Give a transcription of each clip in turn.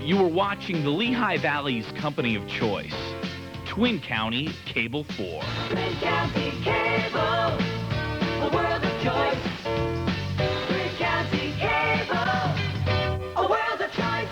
You were watching the Lehigh Valley's company of choice, Twin County Cable 4. Twin County Cable, a world of choice. Twin County Cable, a world of choice.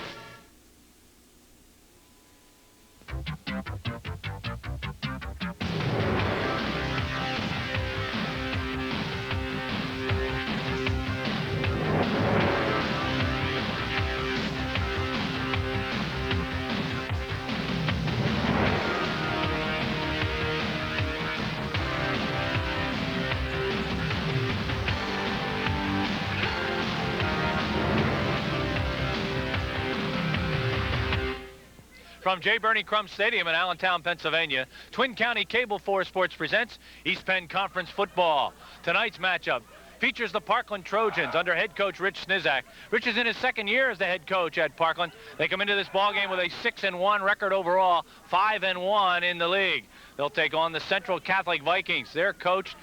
From J. Bernie Crum Stadium in Allentown, Pennsylvania, Twin County Cable 4 Sports presents East Penn Conference Football. Tonight's matchup features the Parkland Trojans under head coach Rich Snizak. Rich is in his second year as the head coach at Parkland. They come into this ballgame with a 6-1 record overall, 5-1 in the league. They'll take on the Central Catholic Vikings. They're coached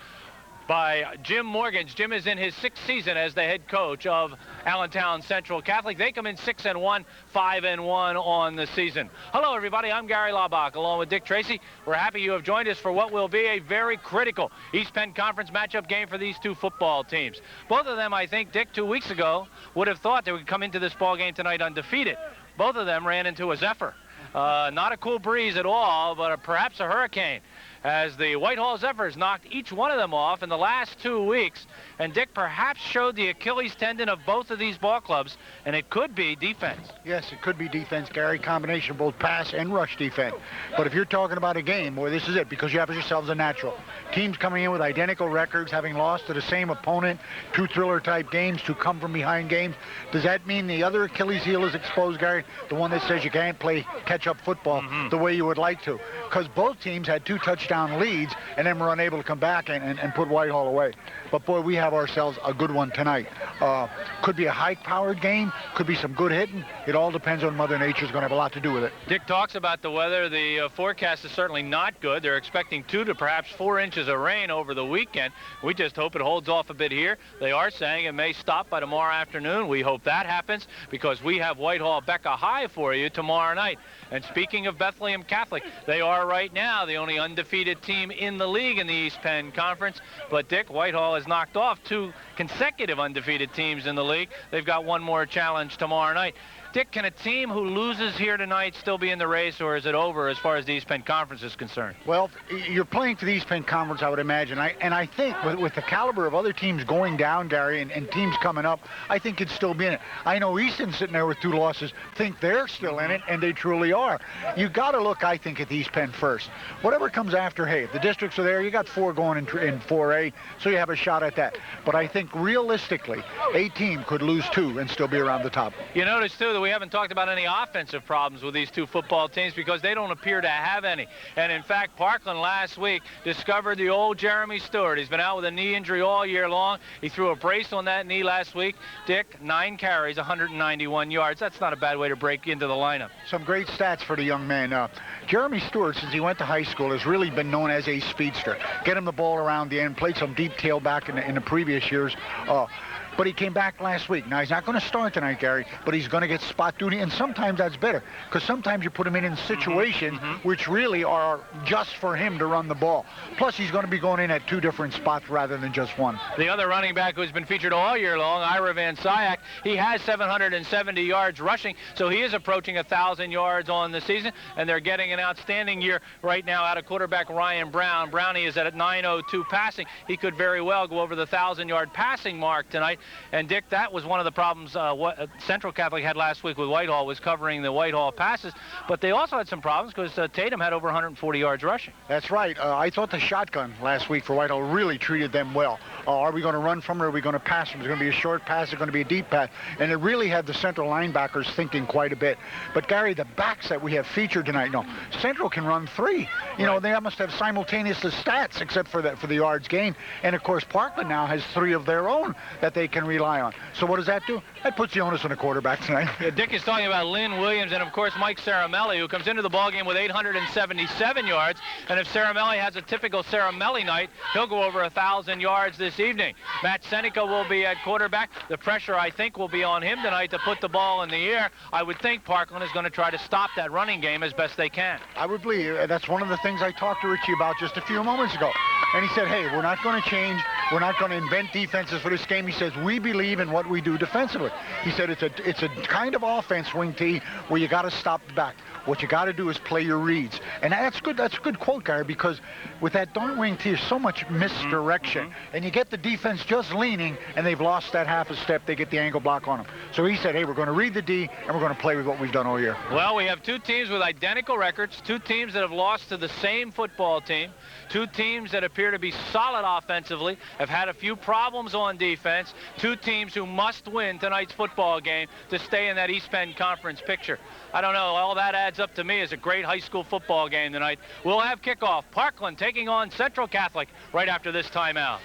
by Jim Morgans. Jim is in his 6th season as the head coach of Allentown Central Catholic. They come in 6-1, 5-1 on the season. Hello, everybody. I'm Gary Laubach, along with Dick Tracy. We're happy you have joined us for what will be a very critical East Penn Conference matchup game for these two football teams. Both of them, I think, Dick, 2 weeks ago, would have thought they would come into this ball game tonight undefeated. Both of them ran into a zephyr. Not a cool breeze at all, but perhaps a hurricane, as the Whitehall Zephyrs knocked each one of them off in the last 2 weeks. And Dick perhaps showed the Achilles tendon of both of these ball clubs, and it could be defense. Yes, it could be defense, Gary. Combination of both pass and rush defense. But if you're talking about a game, boy, this is it, because you have yourselves a natural. Teams coming in with identical records, having lost to the same opponent, 2 thriller-type games, 2 come-from-behind games. Does that mean the other Achilles heel is exposed, Gary? The one that says you can't play catch-up football the way you would like to. Because both teams had 2 touchdown leads and then were unable to come back and put Whitehall away. But, boy, we have ourselves a good one tonight. Could be a high-powered game, could be some good hitting. It all depends on Mother Nature's going to have a lot to do with it. Dick talks about the weather. The forecast is certainly not good. They're expecting 2 to perhaps 4 inches of rain over the weekend. We just hope it holds off a bit here. They are saying it may stop by tomorrow afternoon. We hope that happens, because we have Whitehall Becca High for you tomorrow night. And speaking of Bethlehem Catholic, they are right now the only undefeated team in the league in the East Penn Conference. But Dick, Whitehall has knocked off 2 consecutive undefeated teams in the league. They've got one more challenge tomorrow night. Dick, can a team who loses here tonight still be in the race, or is it over as far as the East Penn Conference is concerned? Well, you're playing for the East Penn Conference, I would imagine. I think with the caliber of other teams going down, Gary, and teams coming up, I think it'd still be in it. I know Easton sitting there with 2 losses think they're still in it, and they truly are. You got to look, I think, at the East Penn first. Whatever comes after, hey, if the districts are there, you got 4 going in 4A, so you have a shot at that. But I think realistically, a team could lose 2 and still be around the top. You notice, too, that we haven't talked about any offensive problems with these 2 football teams, because they don't appear to have any. And in fact, Parkland last week discovered the old Jeremy Stewart. He's been out with a knee injury all year long. He threw a brace on that knee last week. Dick, 9 carries, 191 yards. That's not a bad way to break into the lineup. Some great stats for the young man. Jeremy Stewart, since he went to high school, has really been known as a speedster. Get him the ball around the end, played some deep tailback in the previous years. But he came back last week. Now, he's not going to start tonight, Gary, but he's going to get spot duty, and sometimes that's better, because sometimes you put him in situations which really are just for him to run the ball. Plus, he's going to be going in at 2 different spots rather than just 1. The other running back who's been featured all year long, Ira Van Syak, he has 770 yards rushing, so he is approaching 1,000 yards on the season, and they're getting an outstanding year right now out of quarterback Ryan Brown. Brownie is at 902 passing. He could very well go over the 1,000-yard passing mark tonight. And, Dick, that was one of the problems what Central Catholic had last week with Whitehall, was covering the Whitehall passes. But they also had some problems because Tatum had over 140 yards rushing. That's right. I thought the shotgun last week for Whitehall really treated them well. Are we going to run from it, or are we going to pass from it? Is it going to be a short pass? Is it going to be a deep pass? And it really had the Central linebackers thinking quite a bit. But, Gary, the backs that we have featured tonight, Central can run 3. They must have simultaneous stats except for the yards gained. And, of course, Parkland now has 3 of their own that they can can rely on. So what does that do? That puts the onus on the quarterback tonight. Yeah, Dick is talking about Lynn Williams and, of course, Mike Saramelli, who comes into the ballgame with 877 yards. And if Saramelli has a typical Saramelli night, he'll go over 1,000 yards this evening. Matt Seneca will be at quarterback. The pressure, I think, will be on him tonight to put the ball in the air. I would think Parkland is going to try to stop that running game as best they can. I would believe that's one of the things I talked to Richie about just a few moments ago. And he said, hey, we're not going to change. We're not going to invent defenses for this game. He says, we believe in what we do defensively. He said it's a kind of offense, Wing T, where you got to stop the back. What you got to do is play your reads. And that's good. That's a good quote, Gary, because with that darn Wing T, there's so much misdirection. And you get the defense just leaning, and they've lost that half a step. They get the angle block on them. So he said, hey, we're going to read the D, and we're going to play with what we've done all year. Well, we have two teams with identical records, two teams that have lost to the same football team, two teams that appear to be solid offensively, have had a few problems on defense, two teams who must win tonight's football game to stay in that East Penn Conference picture. I don't know, all that adds up to me as a great high school football game tonight. We'll have kickoff. Parkland taking on Central Catholic right after this timeout.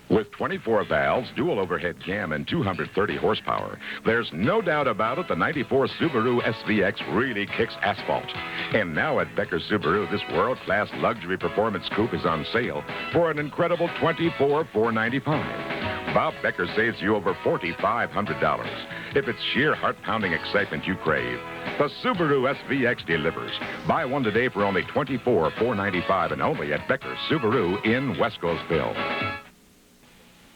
With 24 valves, dual overhead cam, and 230 horsepower, there's no doubt about it, the 94 Subaru SVX really kicks asphalt. And now at Becker Subaru, this world-class luxury performance coupe is on sale for an incredible $24,495. Bob Becker saves you over $4,500. If it's sheer heart-pounding excitement you crave, the Subaru SVX delivers. Buy one today for only $24,495 and only at Becker Subaru in Wescosville.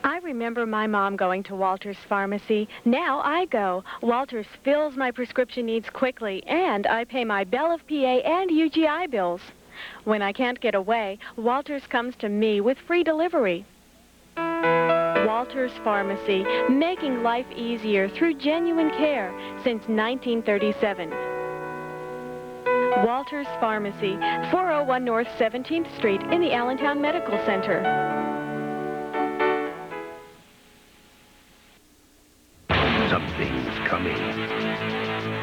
I remember my mom going to Walter's Pharmacy. Now I go. Walter's fills my prescription needs quickly, and I pay my Bell of PA and UGI bills. When I can't get away, Walter's comes to me with free delivery. Walter's Pharmacy, making life easier through genuine care since 1937. Walter's Pharmacy, 401 North 17th Street in the Allentown Medical Center. Something's coming.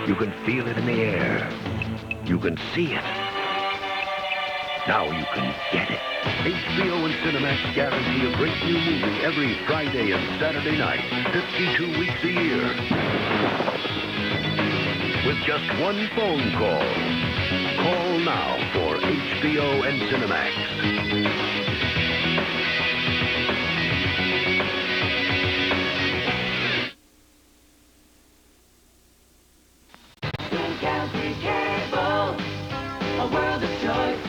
You can feel it in the air. You can see it. Now you can get it. HBO and Cinemax guarantee a great new movie every Friday and Saturday night, 52 weeks a year. With just one phone call. Call now for HBO and Cinemax. Twin County Cable, a world of choice.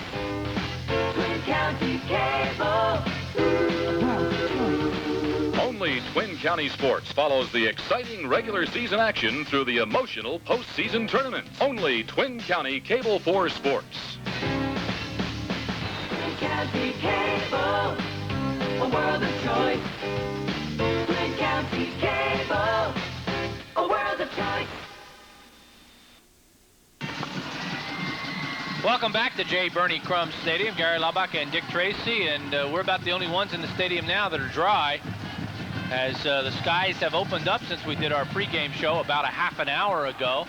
Twin County Cable. Only Twin County Sports follows the exciting regular season action through the emotional postseason tournament. Only Twin County Cable 4 Sports. Twin County Cable, a world of choice. Twin County Cable, a world of choice. Welcome back to J. Bernie Crum Stadium. Gary Laubach and Dick Tracy, and we're about the only ones in the stadium now that are dry, as the skies have opened up since we did our pregame show about a half an hour ago.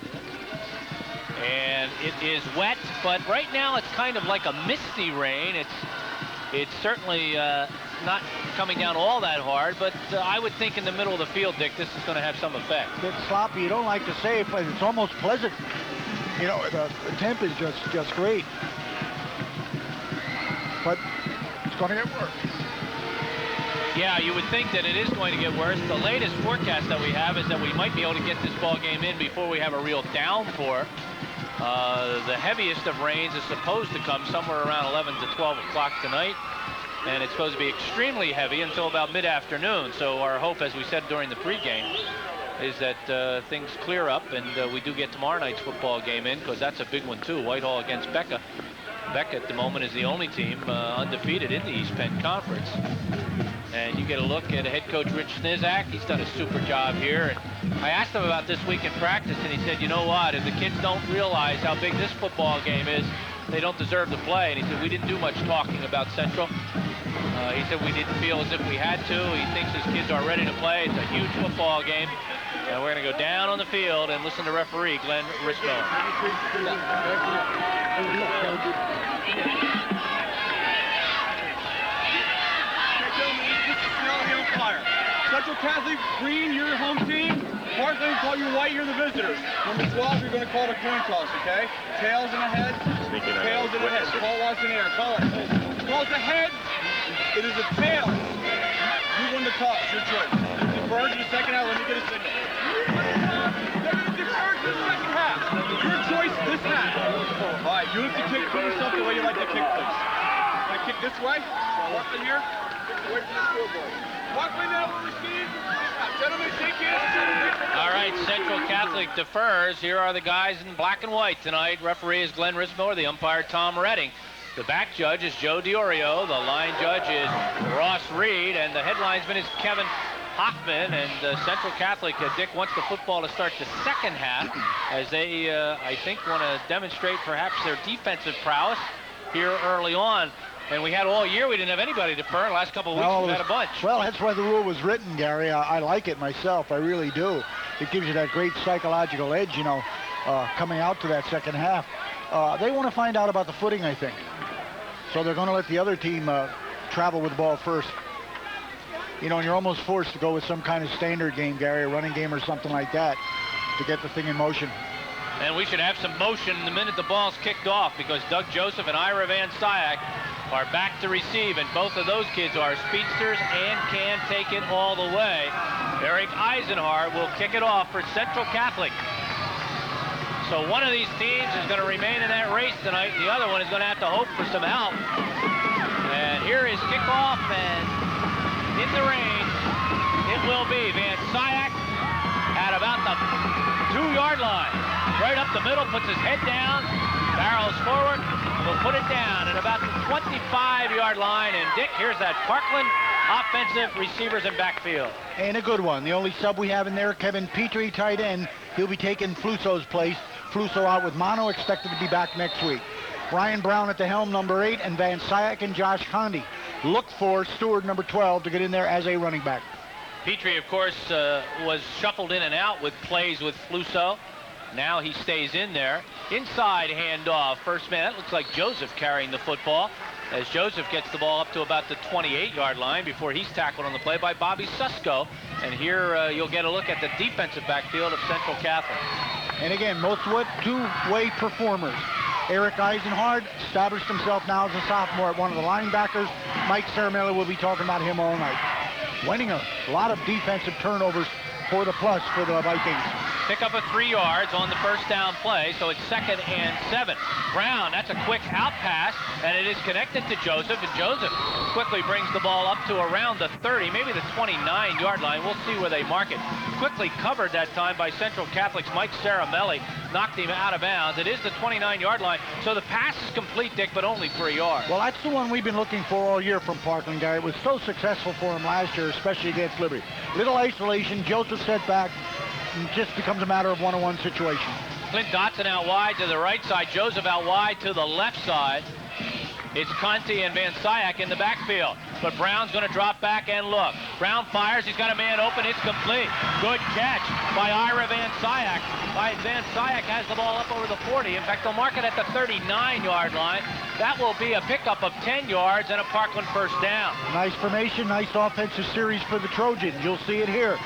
And it is wet, but right now it's kind of like a misty rain. It's certainly not coming down all that hard, but I would think in the middle of the field, Dick, this is going to have some effect. It's sloppy. You don't like to say it, but it's almost pleasant. You know, the temp is just great. But it's going to get worse. Yeah, you would think that it is going to get worse. The latest forecast that we have is that we might be able to get this ball game in before we have a real downpour. The heaviest of rains is supposed to come somewhere around 11 to 12 o'clock tonight, and it's supposed to be extremely heavy until about mid-afternoon. So our hope, as we said during the pregame, is that things clear up and we do get tomorrow night's football game in, because that's a big one too. Whitehall against Becca. Becca at the moment is the only team undefeated in the East Penn Conference. And you get a look at head coach Rich Snizak. He's done a super job here. And I asked him about this week in practice, and he said, you know what, if the kids don't realize how big this football game is, they don't deserve to play. And he said, we didn't do much talking about Central. He said we didn't feel as if we had to. He thinks his kids are ready to play. It's a huge football game. And we're going to go down on the field and listen to referee Glenn Rismo. Central Catholic, green, your home team. Parkland, call you white, you're the visitors. Number 12, you're going to call the coin toss, okay? Tails in the head. Tails in the head. Call what's in the air. Call it. Call it the head. It is a tail. You won the toss. Your choice. Defer to the second half. Let me get a signal. They're going to defer to the second half. Your choice this half. All right, you have to kick. Put yourself the way you like to kick, please. Want to kick this way? Parkland here. Kick away from the scoreboard. Parkland now will receive. Gentlemen, take it. All right, Central Catholic defers. Here are the guys in black and white tonight. Referee is Glenn Rismore, the umpire Tom Redding. The back judge is Joe DiOrio. The line judge is Ross Reed, and the head linesman is Kevin Hoffman. And Central Catholic, Dick wants the football to start the second half as they, I think, want to demonstrate perhaps their defensive prowess here early on. And we had all year, we didn't have anybody defer. The last couple of weeks, we've had a bunch. Well, that's why the rule was written, Gary. I like it myself. I really do. It gives you that great psychological edge, you know, coming out to that second half. They want to find out about the footing, I think. So they're going to let the other team travel with the ball first. You know, and you're almost forced to go with some kind of standard game, Gary, a running game or something like that to get the thing in motion. And we should have some motion the minute the ball's kicked off because Doug Joseph and Ira Van Syak are back to receive, and both of those kids are speedsters and can take it all the way. Eric Eisenhardt will kick it off for Central Catholic. So one of these teams is going to remain in that race tonight. The other one is going to have to hope for some help. And here is kickoff, and in the range, it will be Van Syak at about the 2-yard line. Right up the middle, puts his head down, barrels forward, will put it down at about the 25-yard line. And Dick, here's that Parkland offensive receivers in backfield. And a good one. The only sub we have in there, Kevin Petrie, tight end. He'll be taking Fluso's place. Fluso out with mono, expected to be back next week. Brian Brown at the helm, number 8, and Van Syak and Josh Condi. Look for Stewart, number 12, to get in there as a running back. Petrie, of course, was shuffled in and out with plays with Fluso. Now he stays in there. Inside handoff, first man. That looks like Joseph carrying the football as Joseph gets the ball up to about the 28-yard line before he's tackled on the play by Bobby Susko. And here you'll get a look at the defensive backfield of Central Catholic. And again, most two-way performers. Eric Eisenhardt established himself now as a sophomore at one of the linebackers. Mike Ceramella will be talking about him all night. Winning a lot of defensive turnovers for the plus for the Vikings. Pick up of 3 yards on the first down play, so it's 2nd and 7. Brown, that's a quick out pass, and it is connected to Joseph, and Joseph quickly brings the ball up to around the 30, maybe the 29-yard line. We'll see where they mark it. Quickly covered that time by Central Catholic's Mike Ceramelli, knocked him out of bounds. It is the 29-yard line, so the pass is complete, Dick, but only 3 yards. Well, that's the one we've been looking for all year from Parkland, Gary. It was so successful for him last year, especially against Liberty. Little isolation, Joseph set back, and just becomes a matter of one-on-one situation. Clint Dotson out wide to the right side, Joseph out wide to the left side. It's Conti and Van Syak in the backfield, but Brown's going to drop back and look. Brown fires, he's got a man open, it's complete. Good catch by Ira Van Syak. Van Syak has the ball up over the 40. In fact, they'll mark it at the 39-yard line. That will be a pickup of 10 yards and a Parkland first down. Nice formation, nice offensive series for the Trojans. You'll see it here.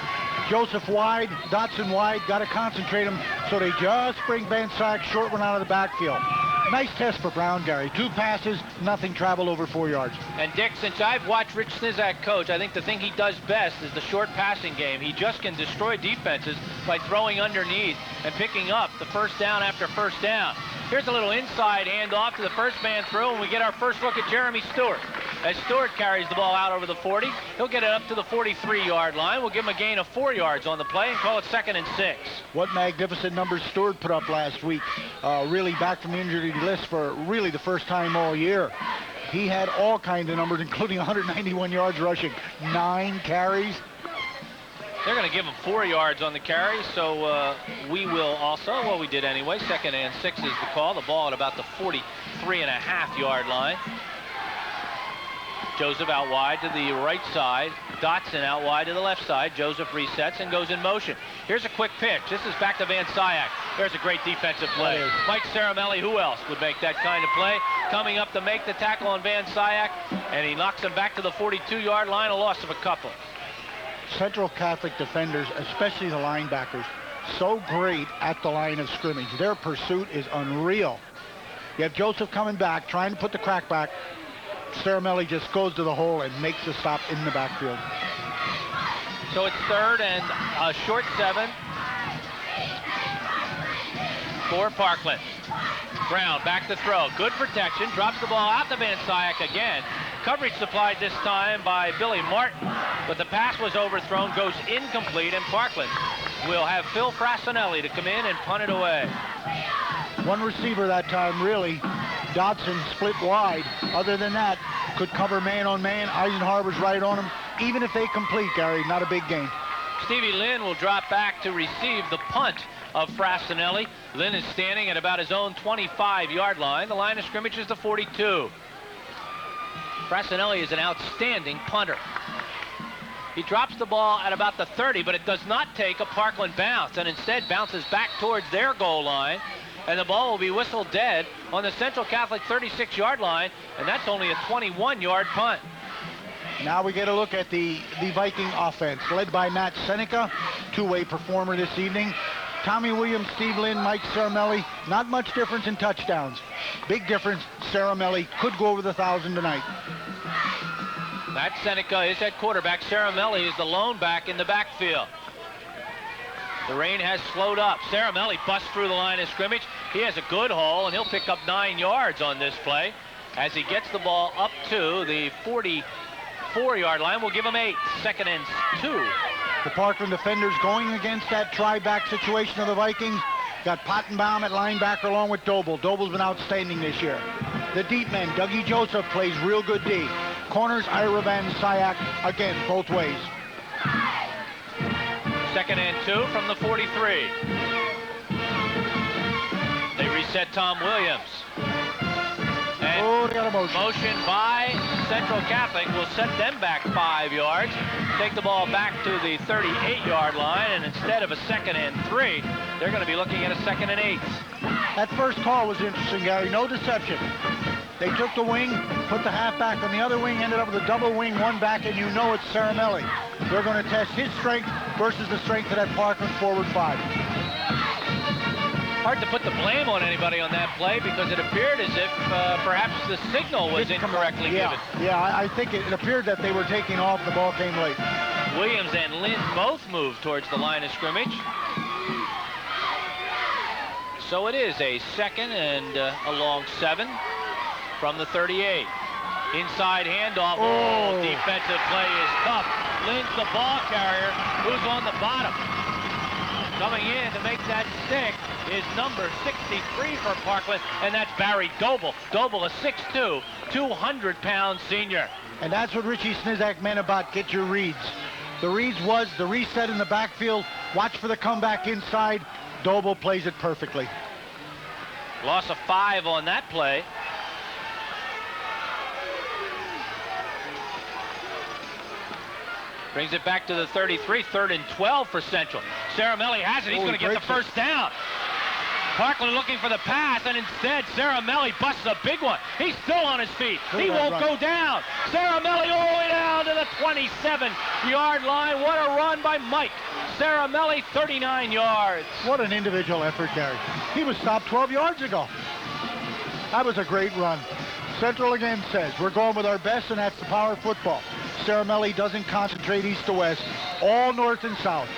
Joseph wide, Dotson wide, got to concentrate him, so they just bring Van Syak short one out of the backfield. Nice test for Brown, Gary. 2 passes, nothing traveled over 4 yards. And Dick, since I've watched Rich Snizak coach, I think the thing he does best is the short passing game. He just can destroy defenses by throwing underneath and picking up the first down after first down. Here's a little inside handoff to the first man through, and we get our first look at Jeremy Stewart. As Stewart carries the ball out over the 40, he'll get it up to the 43-yard line. We'll give him a gain of 4 yards on the play and call it 2nd and 6. What magnificent numbers Stewart put up last week. Really back from the injury list for really the first time all year. He had all kinds of numbers, including 191 yards rushing, 9 carries. They're going to give him 4 yards on the carry, so we will also, well, we did anyway. 2nd and 6 is the call. The ball at about the 43.5-yard line. Joseph out wide to the right side. Dotson out wide to the left side. Joseph resets and goes in motion. Here's a quick pitch. This is back to Van Syak. There's a great defensive play. Mike Ceramelli, who else would make that kind of play? Coming up to make the tackle on Van Syak, and he knocks him back to the 42-yard line, a loss of a couple. Central Catholic defenders, especially the linebackers, so great at the line of scrimmage. Their pursuit is unreal. You have Joseph coming back, trying to put the crack back. Ceramelli just goes to the hole and makes the stop in the backfield. So it's 3rd and a short 7 for Parkland. Brown back to throw. Good protection. Drops the ball out to Van Syak again. Coverage supplied this time by Billy Martin, but the pass was overthrown, goes incomplete, and Parkland will have Phil Frassinelli to come in and punt it away. One receiver that time, really. Dodson split wide. Other than that, could cover man on man. Eisenharber's right on him. Even if they complete, Gary, not a big gain. Stevie Lynn will drop back to receive the punt of Frassinelli. Lynn is standing at about his own 25-yard line. The line of scrimmage is the 42. Frassinelli is an outstanding punter. He drops the ball at about the 30, but it does not take a Parkland bounce, and instead bounces back towards their goal line, and the ball will be whistled dead on the Central Catholic 36-yard line, and that's only a 21-yard punt. Now we get a look at the Viking offense, led by Matt Seneca, two-way performer this evening. Tommy Williams, Steve Lynn, Mike Ceramelli, not much difference in touchdowns. Big difference, Ceramelli could go over the 1,000 tonight. Matt Seneca is at quarterback. Ceramelli is the lone back in the backfield. The rain has slowed up. Ceramelli busts through the line of scrimmage. He has a good haul, and he'll pick up 9 yards on this play. As he gets the ball up to the 44-yard line, we'll give him 8. 2nd and 2. The Parkland defenders going against that try-back situation of the Vikings. Got Pottenbaum at linebacker along with Doble. Doble's been outstanding this year. The deep men, Dougie Joseph plays real good D. Corners, Ira Van Syak, again, both ways. 2nd and 2 from the 43. They reset Tom Williams. And they got a motion by Central Catholic will set them back 5 yards. Take the ball back to the 38-yard line, and instead of a 2nd and 3, they're going to be looking at a 2nd and 8. That first call was interesting, Gary. No deception. They took the wing, put the halfback on the other wing, ended up with a double wing, one back, and you know it's Ceramelli. They're going to test his strength versus the strength of that Parkland forward 5. Hard to put the blame on anybody on that play because it appeared as if perhaps the signal was incorrectly given. Yeah, I think it appeared that they were taking off. The ball came late. Williams and Lynn both moved towards the line of scrimmage. So it is a 2nd and a long 7 from the 38. Inside handoff. Oh, defensive play is tough. Lynn's the ball carrier. Who's on the bottom? Coming in to make that stick is number 63 for Parkland, and that's Barry Doble. Doble, a 6'2", 200-pound senior. And that's what Richie Snizak meant about get your reads. The reads was the reset in the backfield. Watch for the comeback inside. Doble plays it perfectly. Loss of 5 on that play. Brings it back to the 33, 3rd and 12 for Central. Ceramelli has it. He's going to get the first down. Parkland looking for the pass, and instead Ceramelli busts a big one. He's still on his feet. He won't go down. Ceramelli all the way down to the 27-yard line. What a run by Mike Ceramelli, 39 yards. What an individual effort, Gary. He was stopped 12 yards ago. That was a great run. Central again says, we're going with our best, and that's the power of football. Ceramelli doesn't concentrate east to west, all north and south.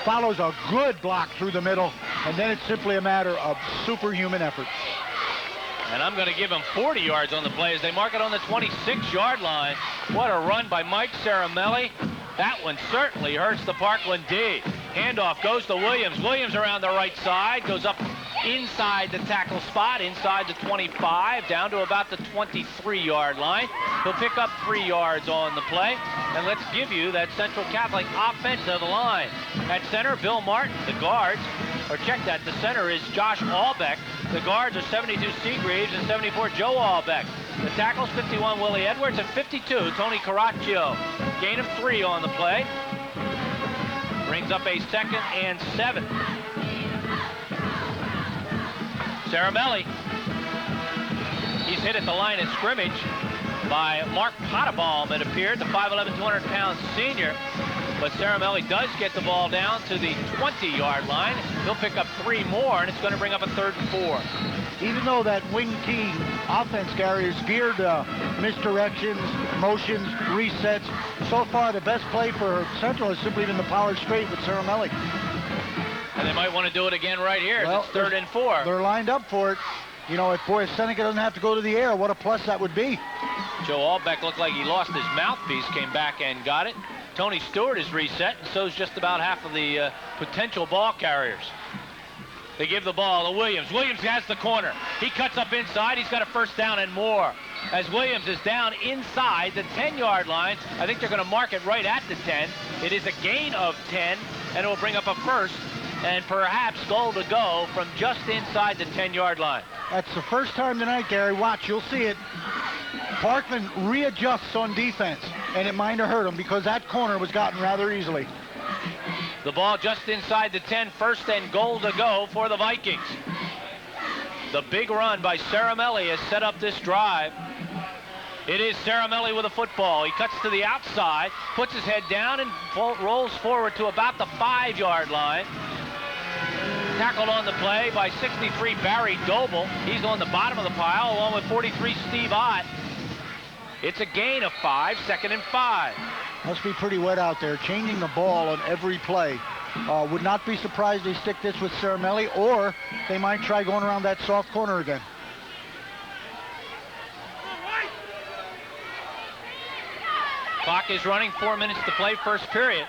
Follows a good block through the middle, and then it's simply a matter of superhuman effort. And I'm going to give him 40 yards on the play as they mark it on the 26-yard line. What a run by Mike Ceramelli. That one certainly hurts the Parkland D. Handoff goes to Williams. Williams around the right side, goes up inside the tackle spot, inside the 25, down to about the 23-yard line. He'll pick up 3 yards on the play. And let's give you that Central Catholic offensive line. At center, Bill Martin. The guards, or check that, the center is Josh Albeck. The guards are 72 Seagreaves and 74 Joe Albeck. The tackles, 51 Willie Edwards and 52 Tony Caraccio. Gain of 3 on the play. Brings up a 2nd and 7. Caramelli. He's hit at the line of scrimmage by Mark Pottebaum, it appeared, the 5'11", 200-pound senior. But Caramelli does get the ball down to the 20-yard line. He'll pick up 3 more, and it's going to bring up a 3rd and 4. Even though that wing T offense, Gary, is geared misdirections, motions, resets, so far the best play for Central has simply been the power straight with Caramelli. And they might want to do it again right here. Well, it's 3rd and 4. They're lined up for it. You know, if Seneca doesn't have to go to the air, what a plus that would be. Joe Albeck looked like he lost his mouthpiece, came back and got it. Tony Stewart is reset, and so is just about half of the potential ball carriers. They give the ball to Williams. Williams has the corner. He cuts up inside. He's got a 1st down and more. As Williams is down inside the 10-yard line, I think they're going to mark it right at the 10. It is a gain of 10, and it will bring up a 1st. And perhaps goal to go from just inside the 10-yard line. That's the first time tonight, Gary. Watch, you'll see it. Parkland readjusts on defense, and it might have hurt him because that corner was gotten rather easily. The ball just inside the 10, 1st and goal to go for the Vikings. The big run by Caramelli has set up this drive. It is Caramelli with a football. He cuts to the outside, puts his head down, and rolls forward to about the 5-yard line. Tackled on the play by 63 Barry Doble. He's on the bottom of the pile along with 43 Steve Ott. It's a gain of 5, 2nd and 5. Must be pretty wet out there, changing the ball on every play. Would not be surprised they stick this with Caramelli, or they might try going around that soft corner again. Clock is running, 4 minutes to play, 1st period.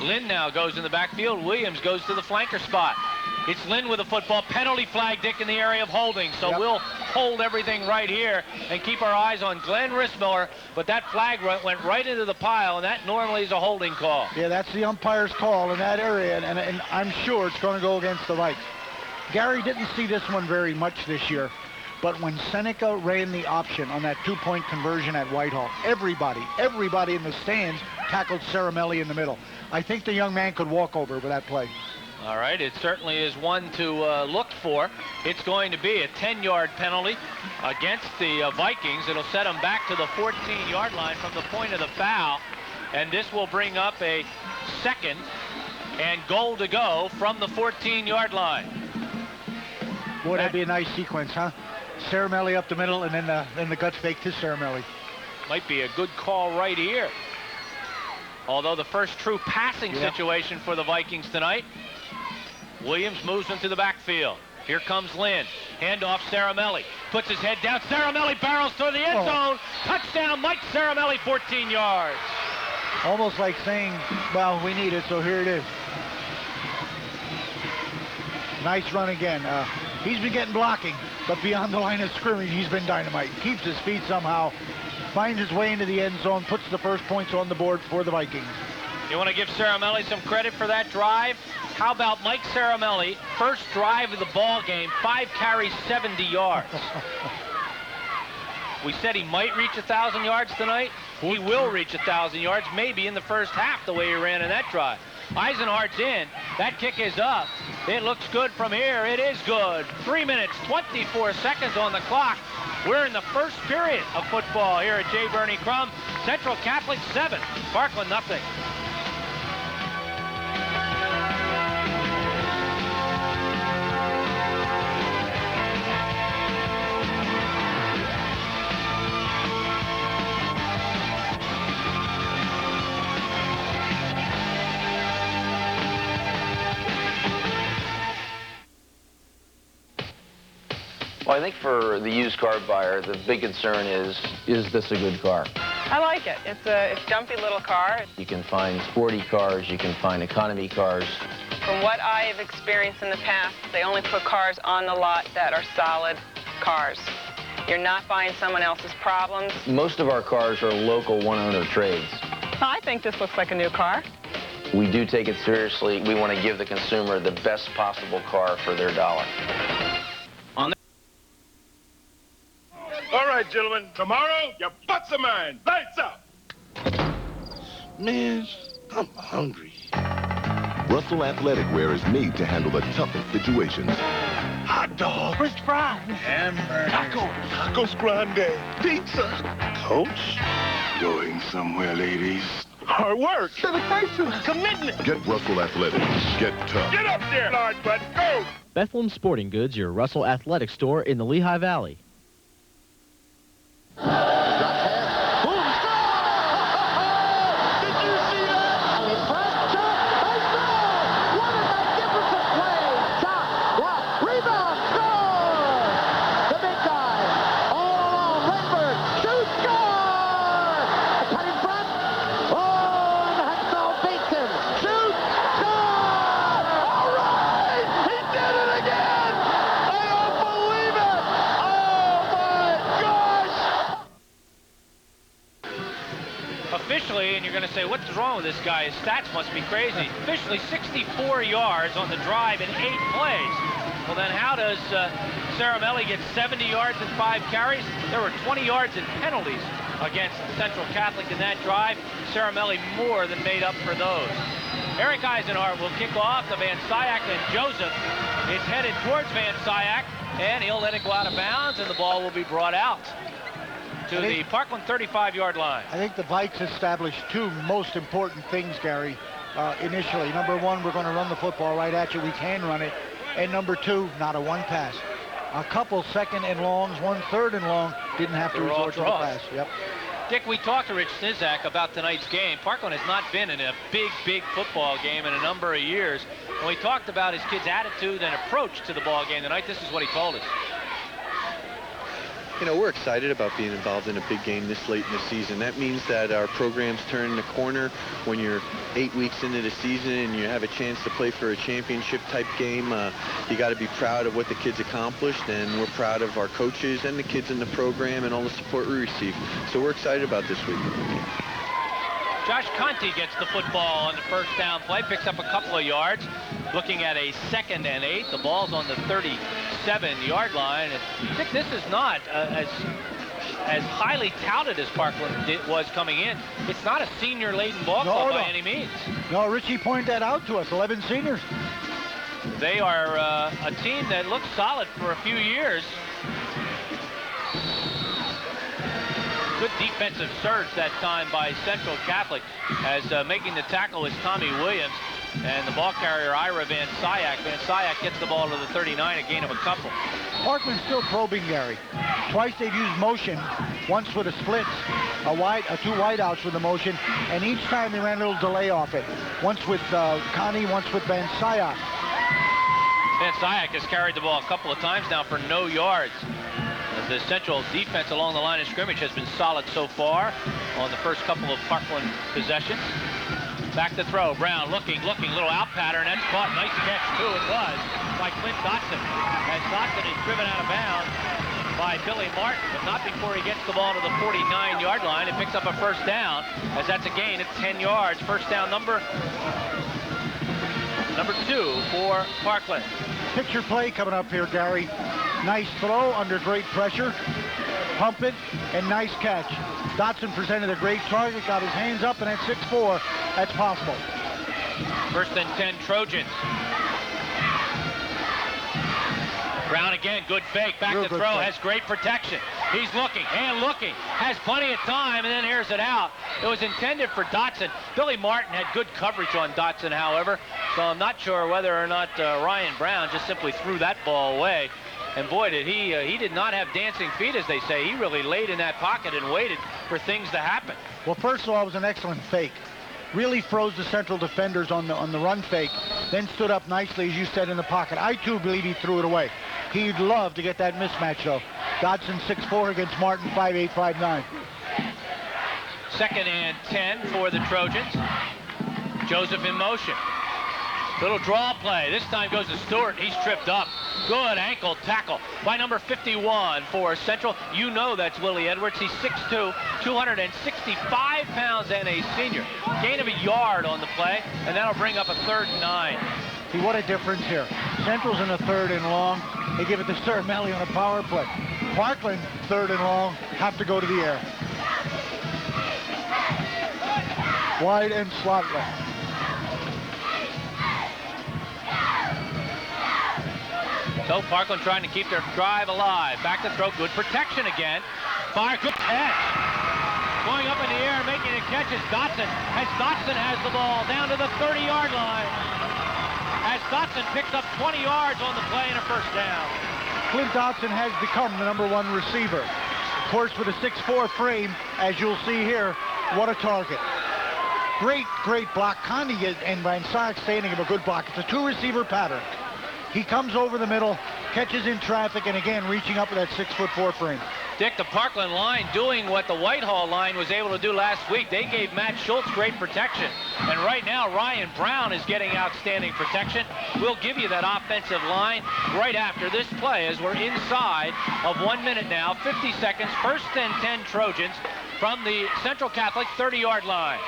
Lynn now goes in the backfield. Williams goes to the flanker spot. It's Lynn with a football. Penalty flag, Dick, in the area of holding. So we'll hold everything right here and keep our eyes on Glenn Rissmiller. But that flag went right into the pile, and that normally is a holding call. Yeah, that's the umpire's call in that area, and I'm sure it's going to go against the Vikes. Gary didn't see this one very much this year, but when Seneca ran the option on that 2-point conversion at Whitehall, everybody in the stands tackled Caramelli in the middle. I think the young man could walk over with that play. All right, it certainly is one to look for. It's going to be a 10-yard penalty against the Vikings. It'll set them back to the 14-yard line from the point of the foul, and this will bring up a 2nd and goal to go from the 14-yard line. Boy, that'd be a nice sequence, huh? Caramelli up the middle, and then the guts fake to Caramelli. Might be a good call right here. Although the first true passing situation for the Vikings tonight. Williams moves into the backfield. Here comes Lynn. Handoff Caramelli. Puts his head down. Caramelli barrels through the end zone. Touchdown, Mike Caramelli, 14 yards. Almost like saying, well, we need it, so here it is. Nice run again. He's been getting blocking, but beyond the line of scrimmage, he's been dynamite. Keeps his feet somehow, finds his way into the end zone, puts the first points on the board for the Vikings. You want to give Caramelli some credit for that drive? How about Mike Caramelli, first drive of the ball game, 5 carries, 70 yards. We said he might reach 1,000 yards tonight. He will reach 1,000 yards, maybe in the first half, the way he ran in that drive. Eisenhardt's in. That kick is up. It looks good from here. It is good. 3 minutes, 24 seconds on the clock. We're in the first period of football here at J. Bernie Crum. Central Catholic 7, Parkland nothing. Well, I think for the used car buyer, the big concern is this a good car? I like it. It's a jumpy little car. You can find sporty cars, you can find economy cars. From what I have experienced in the past, they only put cars on the lot that are solid cars. You're not buying someone else's problems. Most of our cars are local one-owner trades. I think this looks like a new car. We do take it seriously. We want to give the consumer the best possible car for their dollar. All right, gentlemen. Tomorrow, your butts are mine. Lights out. Man, I'm hungry. Russell Athletic Wear is made to handle the toughest situations. Hot dog. French fries. Hamburger. Tacos grande. Pizza. Coach, going somewhere, ladies. Hard work. Dedication. Commitment. Get Russell Athletic. Get tough. Get up there, large butt. Go. Bethlehem Sporting Goods, your Russell Athletic store in the Lehigh Valley. Officially, and you're going to say, what's wrong with this guy? His stats must be crazy. Officially, 64 yards on the drive in 8 plays. Well, then how does Caramelli get 70 yards in 5 carries? There were 20 yards in penalties against Central Catholic in that drive. Caramelli more than made up for those. Eric Eisenhart will kick off. The Van Syak and Joseph is headed towards Van Syak, and he'll let it go out of bounds, and the ball will be brought out to the Parkland 35-yard line. I think the Vikes established 2 most important things, Gary, initially. Number 1, we're going to run the football right at you. We can run it. And number 2, not a 1 pass. A couple 2nd and longs, 1 3rd and long, didn't have to resort to the pass. Yep. Dick, we talked to Rich Snizak about tonight's game. Parkland has not been in a big football game in a number of years. When we talked about his kid's attitude and approach to the ball game tonight, this is what he told us. You know, we're excited about being involved in a big game this late in the season. That means that our program's turning the corner. When you're 8 weeks into the season and you have a chance to play for a championship type game, you got to be proud of what the kids accomplished, and we're proud of our coaches and the kids in the program and all the support we receive. So we're excited about this week. Josh Conti gets the football on the first down play, picks up a couple of yards. Looking at a 2nd and 8. The ball's on the 37-yard line. And Dick, this is not as highly touted as Parkland was coming in. It's not a senior-laden ball club by any means. No, Richie pointed that out to us, 11 seniors. They are a team that looks solid for a few years. Good defensive surge that time by Central Catholic, as making the tackle is Tommy Williams and the ball carrier Ira Van Syak. Van Syak gets the ball to the 39, a gain of a couple. Parkland's still probing, Gary. Twice they've used motion, once with a splits, 2 wideouts with a motion, and each time they ran a little delay off it. Once with Connie, once with Van Syak. Van Syak has carried the ball a couple of times now for no yards. The Central defense along the line of scrimmage has been solid so far on the first couple of Parkland possessions. Back to throw. Brown looking, little out pattern. That's caught. Nice catch, too. It was by Clint Dotson. As Dotson is driven out of bounds by Billy Martin, but not before he gets the ball to the 49-yard line. It picks up a first down, as that's a gain at 10 yards. First down number 2 for Parkland. Picture play coming up here, Gary. Nice throw under great pressure. Pump it, and nice catch. Dotson presented a great target, got his hands up, and at 6'4", that's possible. First and 10 Trojans. Brown again, good fake, back to throw, has great protection. He's looking, has plenty of time, and then airs it out. It was intended for Dotson. Billy Martin had good coverage on Dotson, however, so I'm not sure whether or not Ryan Brown just simply threw that ball away. And boy, did he did not have dancing feet, as they say. He really laid in that pocket and waited for things to happen. Well, first of all, it was an excellent fake. Really froze the Central defenders on the run fake, then stood up nicely, as you said, in the pocket. I, too, believe he threw it away. He'd love to get that mismatch, though. Dodson 6'4" against Martin 5'8", 5'9". Second and 10 for the Trojans. Joseph in motion. Little draw play. This time goes to Stewart. He's tripped up. Good ankle tackle by number 51 for Central. You know that's Willie Edwards. He's 6'2", 265 pounds and a senior. Gain of a yard on the play, and that'll bring up a 3rd and 9. See, what a difference here. Central's in a 3rd and long. They give it to Caramelli on a power play. Parkland, 3rd and long, have to go to the air. Wide and slot left. So Parkland trying to keep their drive alive. Back to throw, good protection again. Fire, good catch. Going up in the air, making a catch is Dotson. As Dotson has the ball down to the 30-yard line. As Dotson picks up 20 yards on the play and a 1st down. Clint Dotson has become the #1 receiver. Of course, with a 6'4" frame, as you'll see here, what a target. Great block. Conde and Van Syk standing him a good block. It's a 2-receiver pattern. He comes over the middle, catches in traffic, and again, reaching up with that 6'4" frame. Dick, the Parkland line doing what the Whitehall line was able to do last week. They gave Matt Schultz great protection. And right now, Ryan Brown is getting outstanding protection. We'll give you that offensive line right after this play as we're inside of 1 minute now, 50 seconds, 1st and 10 Trojans from the Central Catholic 30-yard line.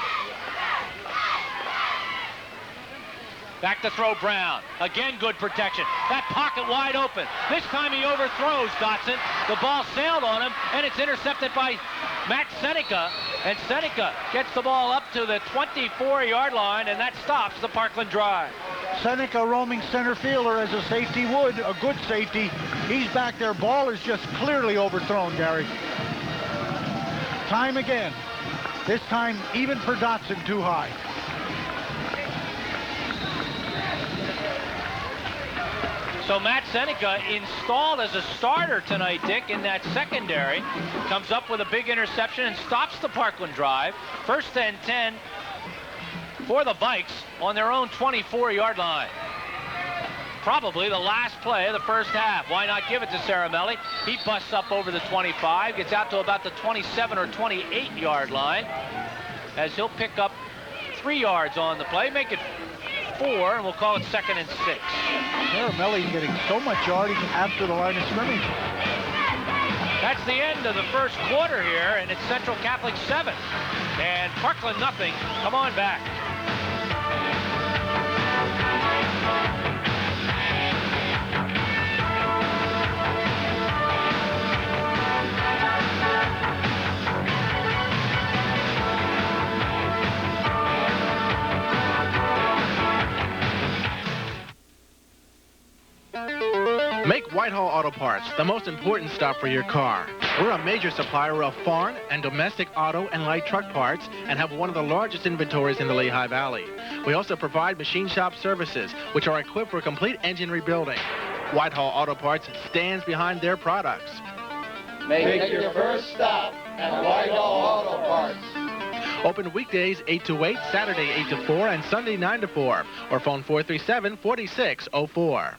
Back to throw Brown. Again, good protection. That pocket wide open. This time he overthrows Dotson. The ball sailed on him, and it's intercepted by Matt Seneca. And Seneca gets the ball up to the 24-yard line, and that stops the Parkland drive. Seneca roaming center fielder as a safety would, a good safety. He's back there. Ball is just clearly overthrown, Gary. Time again. This time, even for Dotson, too high. So Matt Seneca installed as a starter tonight, Dick, in that secondary. Comes up with a big interception and stops the Parkland drive. 1st and 10 for the Vikes on their own 24-yard line. Probably the last play of the 1st half. Why not give it to Caramelli? He busts up over the 25, gets out to about the 27 or 28-yard line as he'll pick up 3 yards on the play, make it 4, and we'll call it 2nd and 6. Caramelli getting so much yardage after the line of scrimmage. That's the end of the 1st quarter here, and it's Central Catholic 7 and Parkland nothing. Come on back. Make Whitehall Auto Parts the most important stop for your car. We're a major supplier of foreign and domestic auto and light truck parts and have one of the largest inventories in the Lehigh Valley. We also provide machine shop services, which are equipped for complete engine rebuilding. Whitehall Auto Parts stands behind their products. Make your first stop at Whitehall Auto Parts. Open weekdays 8 to 8, Saturday 8 to 4, and Sunday 9 to 4, or phone 437-4604.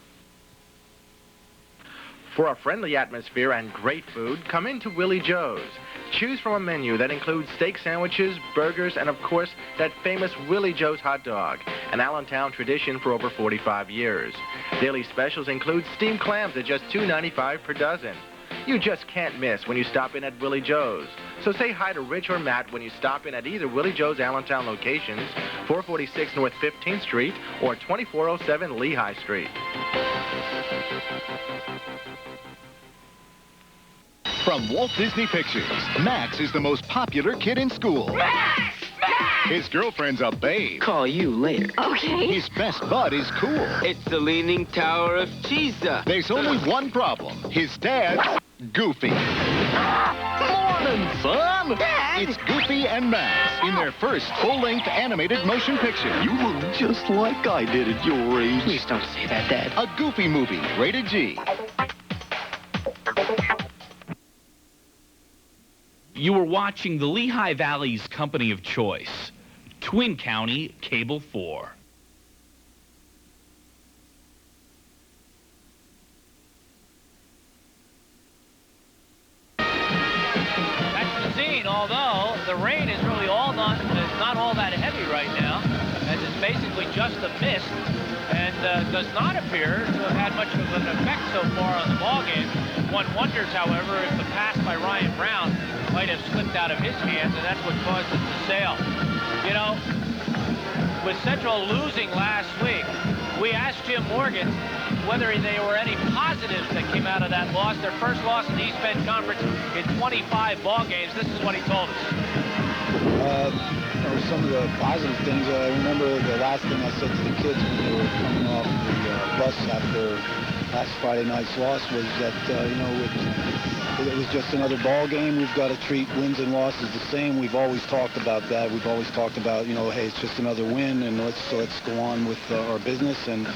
For a friendly atmosphere and great food, come into Willie Joe's. Choose from a menu that includes steak sandwiches, burgers, and of course, that famous Willie Joe's hot dog, an Allentown tradition for over 45 years. Daily specials include steamed clams at just $2.95 per dozen. You just can't miss when you stop in at Willie Joe's. So say hi to Rich or Matt when you stop in at either Willie Joe's Allentown locations, 446 North 15th Street or 2407 Lehigh Street. From Walt Disney Pictures, Max is the most popular kid in school. Max! Max! His girlfriend's a babe. Call you later. Okay. His best bud is cool. It's the Leaning Tower of Cheesa. There's only one problem. His dad's goofy. Morning, son! Dad! It's Goofy and Max in their first full-length animated motion picture. You look just like I did at your age. Please don't say that, Dad. A Goofy movie, rated G. You were watching the Lehigh Valley's company of choice, Twin County Cable 4. That's the scene, although the rain is really not all that heavy right now, as it's basically just a mist. does not appear to have had much of an effect so far on the ball game. One wonders, however, if the pass by Ryan Brown might have slipped out of his hands, and that's what caused it to sail. You know, with Central losing last week, we asked Jim Morgan whether there were any positives that came out of that loss. Their first loss in the East Bend Conference in 25 ball games. This is what he told us. Some of the positive things. I remember the last thing I said to the kids when they were coming off the bus after last Friday night's loss was that, you know, it was just another ball game. We've got to treat wins and losses the same. We've always talked about that. We've always talked about, you know, hey, it's just another win, and let's go on with our business. And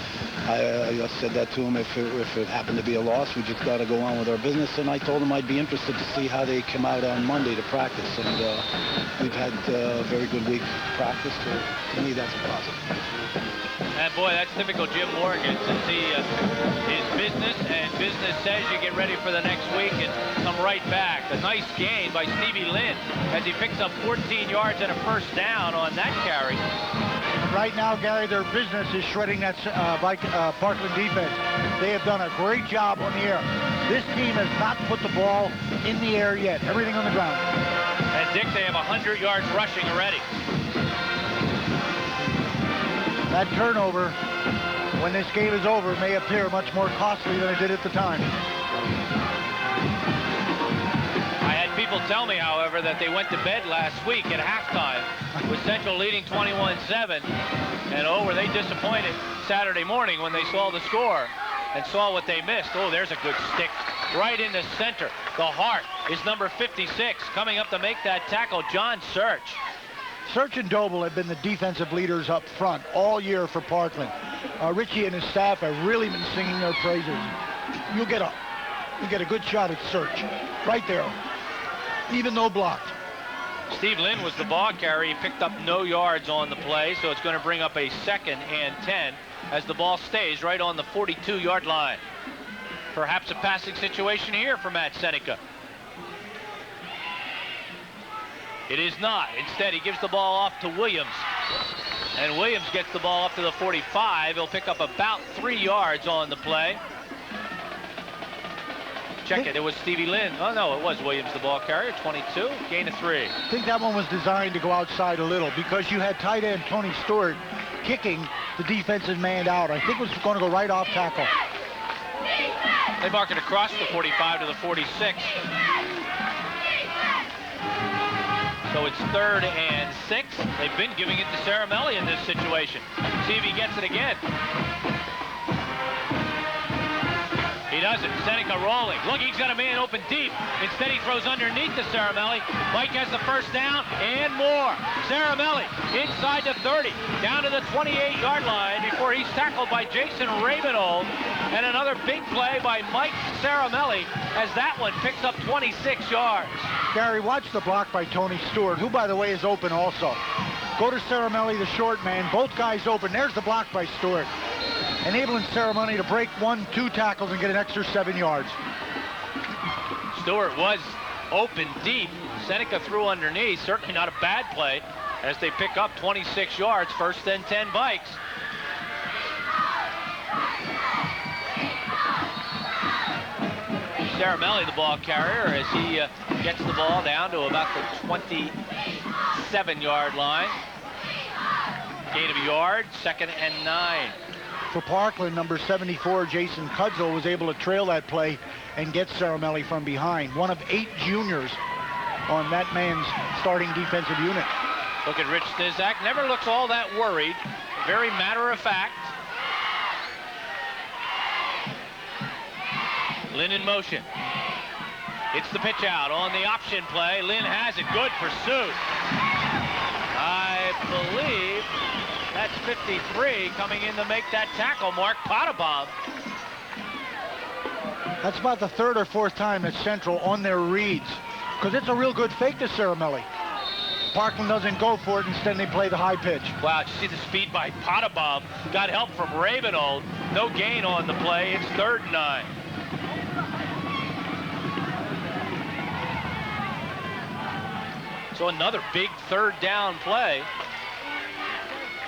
I said that to him. If it happened to be a loss, we just got to go on with our business. And I told him I'd be interested to see how they come out on Monday to practice. And we've had a very good week of practice. To me, that's a positive. And boy, that's typical Jim Morgan, since he is business, and business says you get ready for the next week and come right back. A nice gain by Stevie Lynn as he picks up 14 yards and a first down on that carry. Right now, Gary, their business is shredding that Parkland defense. They have done a great job on the air. This team has not put the ball in the air yet. Everything on the ground. And Dick, they have 100 yards rushing already. That turnover, when this game is over, may appear much more costly than it did at the time. I had people tell me, however, that they went to bed last week at halftime with Central leading 21-7. And oh, were they disappointed Saturday morning when they saw the score and saw what they missed. Oh, there's a good stick right in the center. The heart is number 56 coming up to make that tackle, John Search. Search and Doble have been the defensive leaders up front all year for Parkland. Richie and his staff have really been singing their praises. You'll get a good shot at Search right there, even though blocked. Steve Lynn was the ball carrier. He picked up no yards on the play, so it's going to bring up a 2nd and 10 as the ball stays right on the 42-yard line. Perhaps a passing situation here for Matt Seneca. It is not. Instead, he gives the ball off to Williams. And Williams gets the ball up to the 45. He'll pick up about 3 yards on the play. Check it. It was Stevie Lynn. Oh, no, it was Williams, the ball carrier. 22. Gain of 3. I think that one was designed to go outside a little because you had tight end Tony Stewart kicking the defensive man out. I think it was going to go right off tackle. They mark it across the 45 to the 46. So it's 3rd and 6. They've been giving it to Caramelli in this situation. See if he gets it again. He doesn't. Seneca rolling. Look, he's got a man open deep. Instead, he throws underneath to Caramelli. Mike has the first down and more. Caramelli inside the 30, down to the 28-yard line before he's tackled by Jason Rabinold. And another big play by Mike Caramelli as that one picks up 26 yards. Gary, watch the block by Tony Stewart, who, by the way, is open also. Go to Caramelli, the short man. Both guys open. There's the block by Stewart, enabling Caramelli to break 1-2 tackles and get an extra 7 yards. Stewart was open deep. Seneca threw underneath. Certainly not a bad play as they pick up 26 yards. 1st and 10 Bikes. Caramelli, the ball carrier, as he gets the ball down to about the 27-yard line. Gain of a yard, 2nd and 9. For Parkland, number 74, Jason Cudzel, was able to trail that play and get Caramelli from behind. One of 8 juniors on that man's starting defensive unit. Look at Rich Snizak. Never looks all that worried. Very matter of fact. Lynn in motion. It's the pitch out on the option play. Lynn has it. Good pursuit. I believe that's 53 coming in to make that tackle. Mark Pottebaum. That's about the 3rd or 4th time that Central on their reads, because it's a real good fake to Caramelli. Parkland doesn't go for it. Instead, they play the high pitch. Wow, did you see the speed by Pottebaum? Got help from Rabinold. No gain on the play. It's 3rd and 9. So another big 3rd down play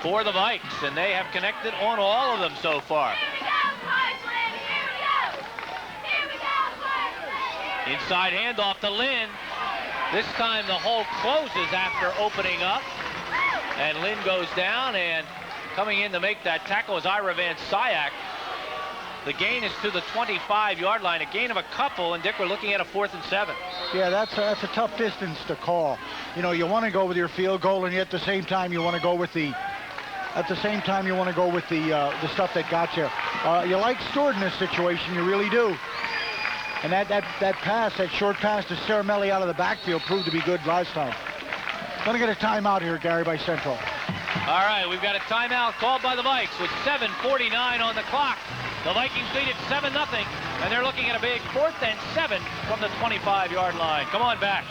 for the Vikes, and they have connected on all of them so far. Inside handoff to Lynn. This time the hole closes after opening up, and Lynn goes down, and coming in to make that tackle is Ira Van Syak. The gain is to the 25-yard line, a gain of a couple, and Dick, we're looking at a 4th and 7. Yeah, that's a tough distance to call. You know, you want to go with your field goal, and yet at the same time you want to go with the the stuff that got you. You like Stewart in this situation, you really do. And that pass, that short pass to Caramelli out of the backfield proved to be good last time. Gonna get a timeout here, Gary, by Central. All right, we've got a timeout called by the Vikes with 7:49 on the clock. The Vikings lead it 7-0, and they're looking at a big 4th and 7 from the 25-yard line. Come on back.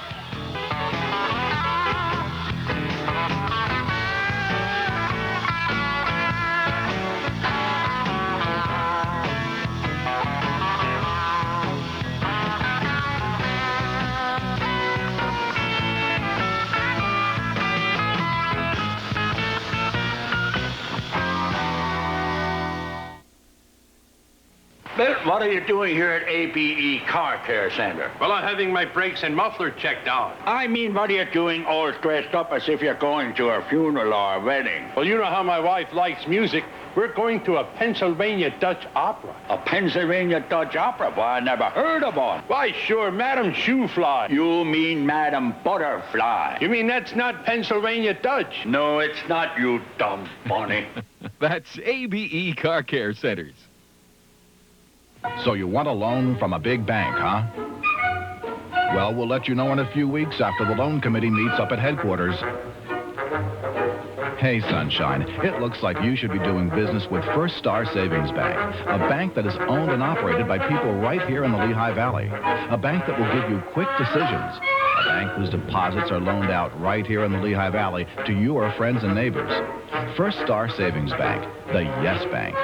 Bill, what are you doing here at ABE Car Care Center? Well, I'm having my brakes and muffler checked out. I mean, what are you doing all dressed up as if you're going to a funeral or a wedding? Well, you know how my wife likes music. We're going to a Pennsylvania Dutch opera. A Pennsylvania Dutch opera? Well, I never heard of one. Why, sure, Madam Shoefly. You mean Madam Butterfly? You mean that's not Pennsylvania Dutch? No, it's not, you dumb bunny. That's ABE Car Care Centers. So you want a loan from a big bank, huh? Well, we'll let you know in a few weeks after the loan committee meets up at headquarters. Hey, Sunshine, it looks like you should be doing business with First Star Savings Bank, a bank that is owned and operated by people right here in the Lehigh Valley, a bank that will give you quick decisions, a bank whose deposits are loaned out right here in the Lehigh Valley to your friends and neighbors. First Star Savings Bank, the Yes Bank.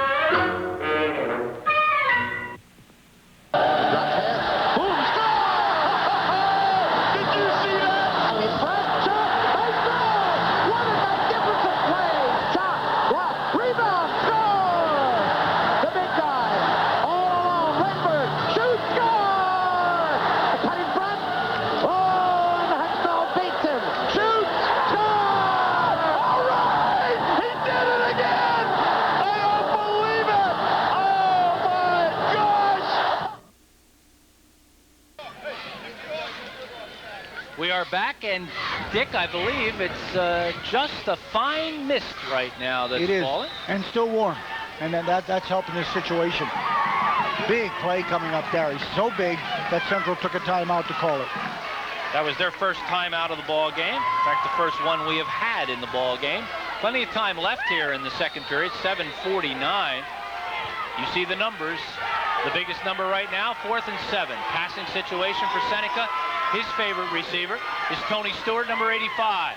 Back, and Dick, I believe it's just a fine mist right now that's falling. And still warm, and then that's helping this situation. Big play coming up, Gary. So big that Central took a timeout to call it. That was their first time out of the ball game. In fact, the first one we have had in the ball game. Plenty of time left here in the second period, 7:49. You see the numbers. The biggest number right now, 4th and 7. Passing situation for Seneca. His favorite receiver is Tony Stewart, number 85.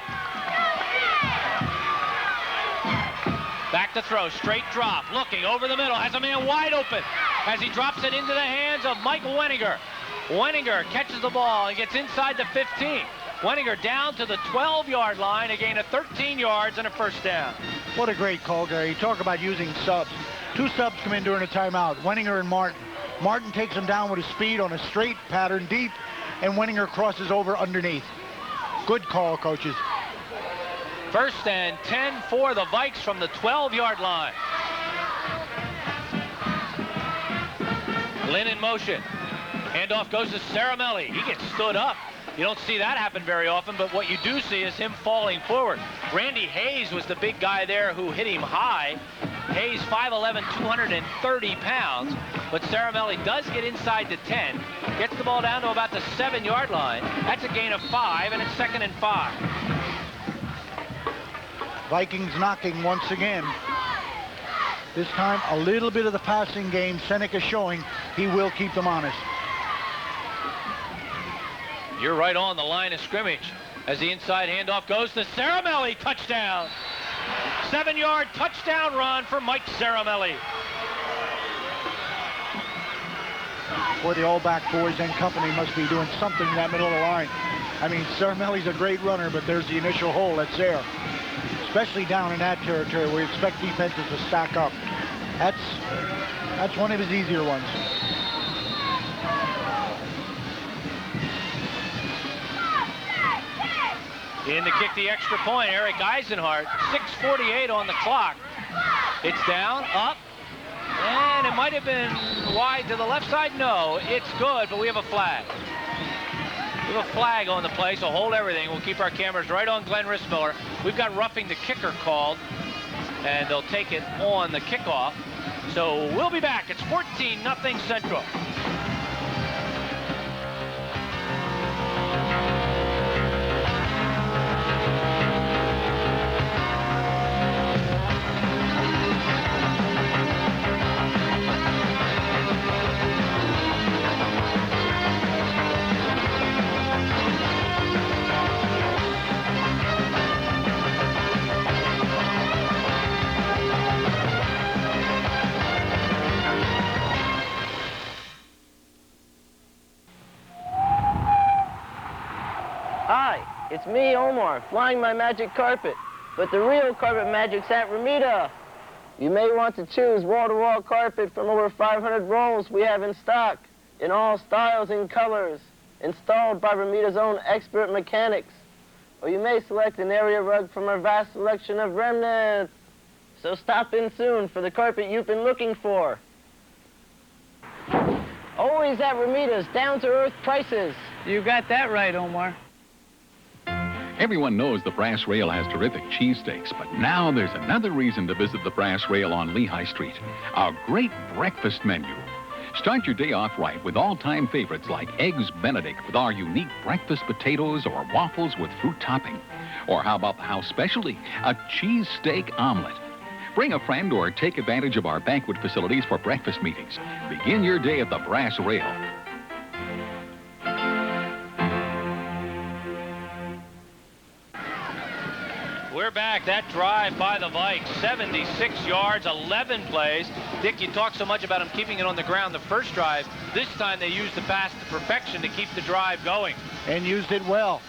Back to throw, straight drop, looking over the middle, has a man wide open as he drops it into the hands of Mike Wenninger. Wenninger catches the ball and gets inside the 15. Wenninger down to the 12-yard line, a gain of 13 yards and a first down. What a great call, Gary. You talk about using subs. 2 subs come in during a timeout, Wenninger and Martin. Martin takes him down with his speed on a straight pattern deep, and Wenninger crosses over underneath. Good call, coaches. 1st and 10 for the Vikes from the 12-yard line. Lynn in motion. Handoff goes to Caramelli. He gets stood up. You don't see that happen very often, but what you do see is him falling forward. Randy Hayes was the big guy there who hit him high. Hayes, 5'11", 230 pounds, but Caramelli does get inside the 10, gets the ball down to about the 7-yard line. That's a gain of 5, and it's 2nd and 5. Vikings knocking once again. This time, a little bit of the passing game. Seneca showing he will keep them honest. You're right on the line of scrimmage as the inside handoff goes to Caramelli. Touchdown. 7-yard touchdown run for Mike Caramelli. Boy, the All-Back boys and company must be doing something in that middle of the line. I mean, Caramelli's a great runner, but there's the initial hole that's there. especially down in that territory where you expect defenses to stack up. That's one of his easier ones. In to kick the extra point, Eric Eisenhart. 6:48 on the clock. It's down, up, and it might have been wide to the left side. No, it's good, but we have a flag. We have a flag on the play, so hold everything. We'll keep our cameras right on Glenn Rissmiller. We've got roughing the kicker called, and they'll take it on the kickoff. So we'll be back. It's 14-0 Central. Hi, it's me, Omar, flying my magic carpet. But the real carpet magic's at Ramita. You may want to choose wall-to-wall carpet from over 500 rolls we have in stock, in all styles and colors, installed by Ramita's own expert mechanics. Or you may select an area rug from our vast selection of remnants. So stop in soon for the carpet you've been looking for. Always at Ramita's down-to-earth prices. You got that right, Omar. Everyone knows the Brass Rail has terrific cheesesteaks, but now there's another reason to visit the Brass Rail on Lehigh Street. Our great breakfast menu. Start your day off right with all-time favorites like Eggs Benedict with our unique breakfast potatoes or waffles with fruit topping. Or how about the house specialty, a cheesesteak omelet. Bring a friend or take advantage of our banquet facilities for breakfast meetings. Begin your day at the Brass Rail. We're back. That drive by the Vikes, 76 yards, 11 plays. Dick, you talked so much about them keeping it on the ground the first drive. This time they used the pass to perfection to keep the drive going. And used it well.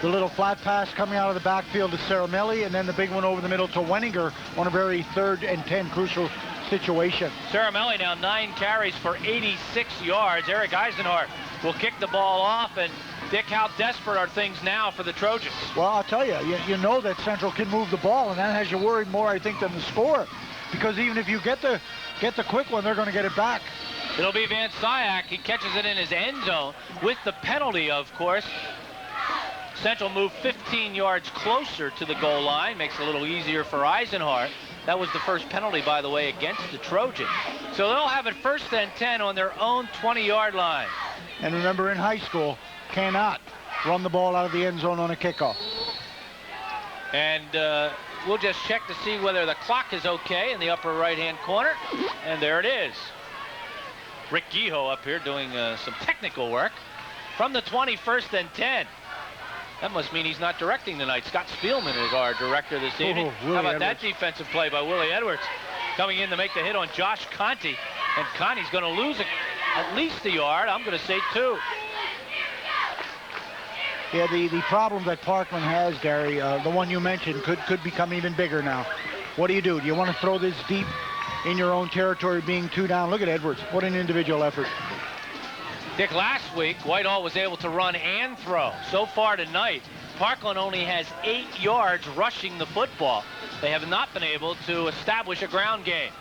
The little flat pass coming out of the backfield to Caramelli, and then the big one over the middle to Wenninger on a very 3rd and 10 crucial situation. Caramelli now 9 carries for 86 yards. Eric Eisenhart will kick the ball off, and Dick, how desperate are things now for the Trojans? Well, I'll tell you, you know that Central can move the ball, and that has you worried more, I think, than the score. Because even if you get the quick one, they're going to get it back. It'll be Van Sciac. He catches it in his end zone with the penalty, of course. Central moved 15 yards closer to the goal line. Makes it a little easier for Eisenhart. That was the first penalty, by the way, against the Trojans. So they'll have it 1st and 10 on their own 20-yard line. And remember, in high school, cannot run the ball out of the end zone on a kickoff. And we'll just check to see whether the clock is okay in the upper right-hand corner. And there it is. Rick Guijo up here doing some technical work. From the 20, 1st and 10. That must mean he's not directing tonight. Scott Spielman is our director this evening. How about that defensive play by Willie Edwards? Coming in to make the hit on Josh Conte. And Conte's going to lose at least a yard. I'm going to say 2. Yeah, the problem that Parkland has, Gary, the one you mentioned, could become even bigger now. What do? Do you want to throw this deep in your own territory, being 2 down? Look at Edwards. What an individual effort. Dick, last week, Whitehall was able to run and throw. So far tonight, Parkland only has 8 yards rushing the football. They have not been able to establish a ground game.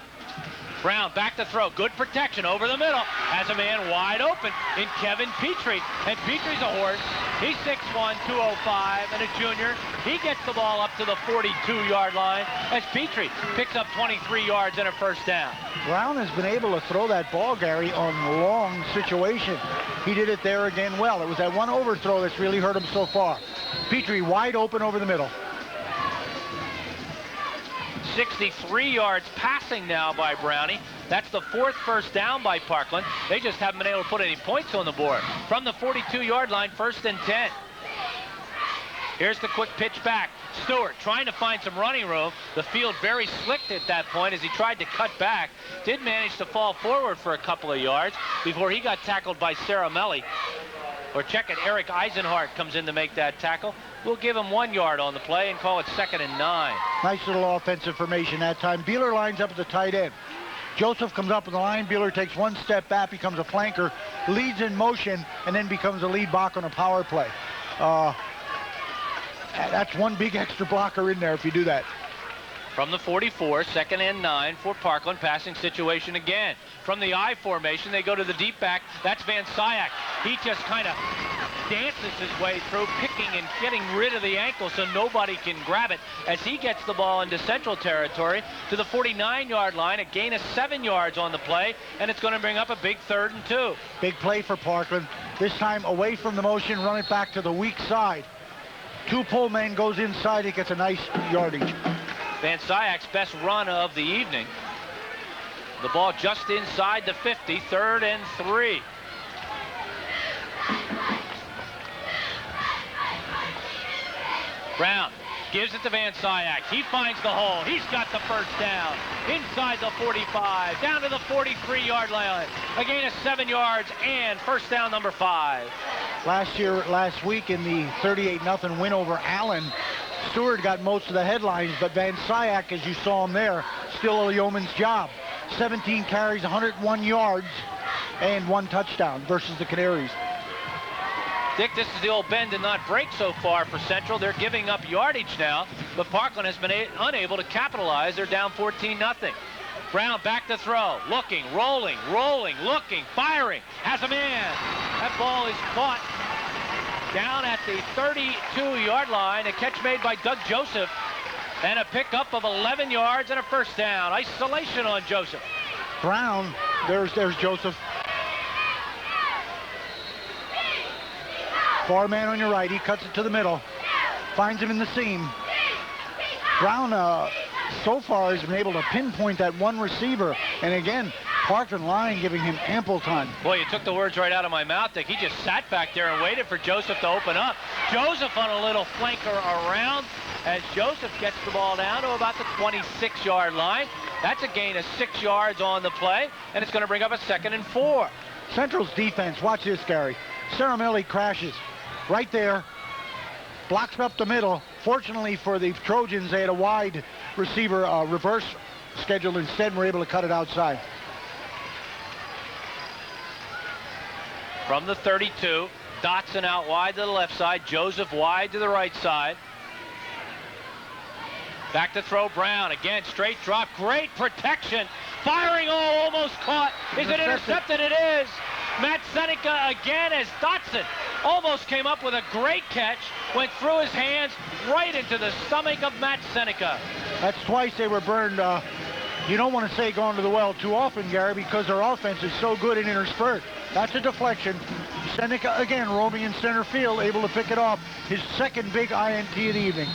Brown back to throw. Good protection over the middle. Has a man wide open in Kevin Petrie. And Petrie's a horse. He's 6'1", 205, and a junior. He gets the ball up to the 42-yard line as Petrie picks up 23 yards and a 1st down. Brown has been able to throw that ball, Gary, on long situation. He did it there again well. It was that one overthrow that's really hurt him so far. Petrie wide open over the middle. 63 yards passing now by Brownie. That's the 4th 1st down by Parkland. They just haven't been able to put any points on the board. From the 42-yard line, 1st and 10. Here's the quick pitch back. Stewart trying to find some running room. The field very slick at that point as he tried to cut back. Did manage to fall forward for a couple of yards before he got tackled by Caramelli. Or check it, Eric Eisenhart comes in to make that tackle. We'll give him 1 yard on the play and call it 2nd and 9. Nice little offensive formation that time. Beeler lines up at the tight end. Joseph comes up with the line. Beeler takes 1 step back, becomes a flanker, leads in motion, and then becomes a lead block on a power play. That's 1 big extra blocker in there if you do that. From the 44, 2nd and 9 for Parkland. Passing situation again. From the I formation, they go to the deep back. That's Van Syak. He just kind of dances his way through, picking and getting rid of the ankle so nobody can grab it as he gets the ball into central territory to the 49-yard line. A gain of 7 yards on the play, and it's going to bring up a big 3rd and 2. Big play for Parkland. This time away from the motion, run it back to the weak side. 2 pull men goes inside. He gets a nice yardage. Van Syak's best run of the evening. The ball just inside the 50, 3rd and 3. Brown gives it to Van Syak. He finds the hole. He's got the first down. Inside the 45, down to the 43-yard line. A gain of 7 yards and first down number 5. Last week in the 38-0 win over Allen, Stewart got most of the headlines, but Van Syak, as you saw him there, still a yeoman's job. 17 carries, 101 yards, and 1 touchdown versus the Canaries. Dick, this is the old bend and not break so far for Central. They're giving up yardage now, but Parkland has been unable to capitalize. They're down 14-0. Brown back to throw, looking, rolling, looking, firing, has a man. That ball is caught down at the 32-yard line. A catch made by Doug Joseph, and a pickup of 11 yards and a first down. Isolation on Joseph. Brown, there's Joseph. Far man on your right, he cuts it to the middle, finds him in the seam. Brown so far has been able to pinpoint that 1 receiver, and again, Parkland line giving him ample time. Boy, you took the words right out of my mouth, Dick. He just sat back there and waited for Joseph to open up. Joseph on a little flanker around as Joseph gets the ball down to about the 26-yard line. That's a gain of 6 yards on the play, and it's going to bring up a 2nd and 4. Central's defense, watch this, Gary. Ceramelli crashes right there, blocks up the middle. Fortunately for the Trojans, they had a wide receiver reverse scheduled instead, and were able to cut it outside. From the 32, Dotson out wide to the left side, Joseph wide to the right side. Back to throw, Brown again, straight drop, great protection, firing, almost caught. Is it intercepted? It is. Matt Seneca again as Dotson almost came up with a great catch, went through his hands right into the stomach of Matt Seneca. That's twice they were burned. You don't want to say going to the well too often, Gary, because their offense is so good in interspersed. That's a deflection. Seneca again roaming in center field, able to pick it off. His 2nd big INT of the evening.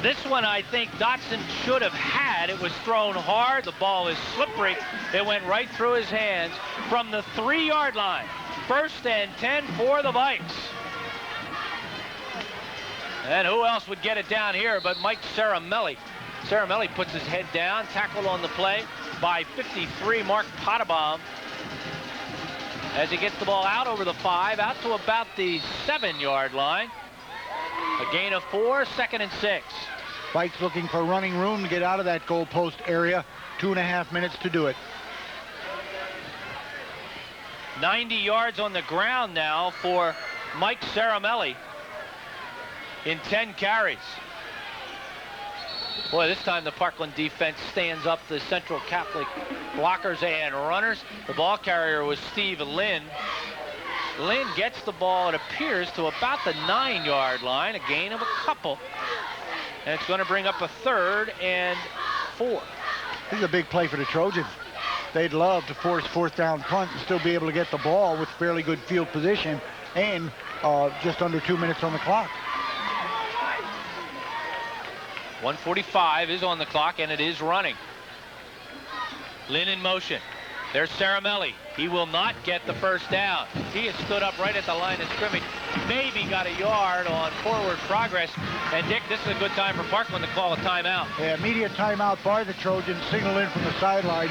This one I think Dotson should have had. It was thrown hard. The ball is slippery. It went right through his hands from the 3-yard line. 1st and 10 for the Vikes. And who else would get it down here but Mike Ceramelli. Ceramelli puts his head down, tackled on the play by 53, Mark Pottebaum. As he gets the ball out over the 5, out to about the 7-yard line. A gain of 4, 2nd and 6. Vikes looking for running room to get out of that goalpost area. 2.5 minutes to do it. 90 yards on the ground now for Mike Ceramelli in 10 carries. Boy, this time the Parkland defense stands up the Central Catholic blockers and runners. The ball carrier was Steve Lynn. Lynn gets the ball, it appears, to about the 9-yard line, a gain of a couple. And it's going to bring up a 3rd and 4. This is a big play for the Trojans. They'd love to force 4th down punt and still be able to get the ball with fairly good field position and just under 2 minutes on the clock. 1:45 is on the clock, and it is running. Lynn in motion. There's Ceramelli. He will not get the first down. He has stood up right at the line of scrimmage. Maybe got a yard on forward progress. And Dick, this is a good time for Parkland to call a timeout. Yeah, immediate timeout by the Trojans. Signal in from the sideline.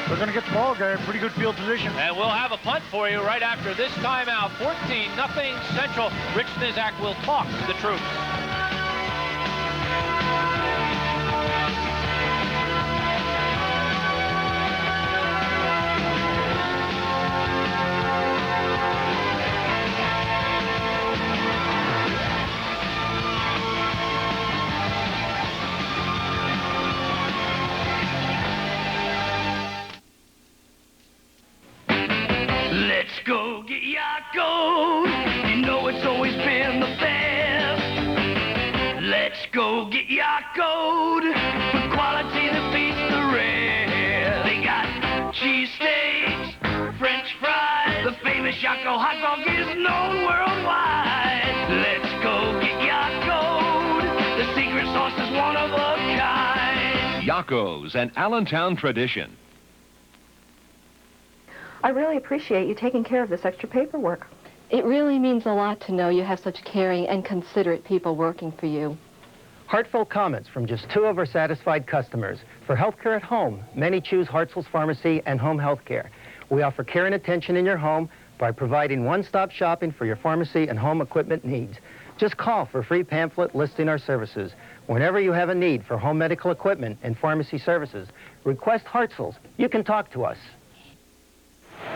They're going to get the ball, Gary. Pretty good field position. And we'll have a punt for you right after this timeout. 14-0 Central. Rich Snizak will talk to the troops. Let's go get Yakko. You know it's always been the best. Let's go get Yakko for quality that beats the rest. They got cheesesteaks, French fries. The famous Yakko hot dog is known worldwide. Let's go get Yakko. The secret sauce is one of a kind. Yakko's, an Allentown tradition. I really appreciate you taking care of this extra paperwork. It really means a lot to know you have such caring and considerate people working for you. Heartfelt comments from just 2 of our satisfied customers. For healthcare at home, many choose Hartzell's Pharmacy and Home Healthcare. We offer care and attention in your home by providing one-stop shopping for your pharmacy and home equipment needs. Just call for a free pamphlet listing our services. Whenever you have a need for home medical equipment and pharmacy services, request Hartzell's. You can talk to us.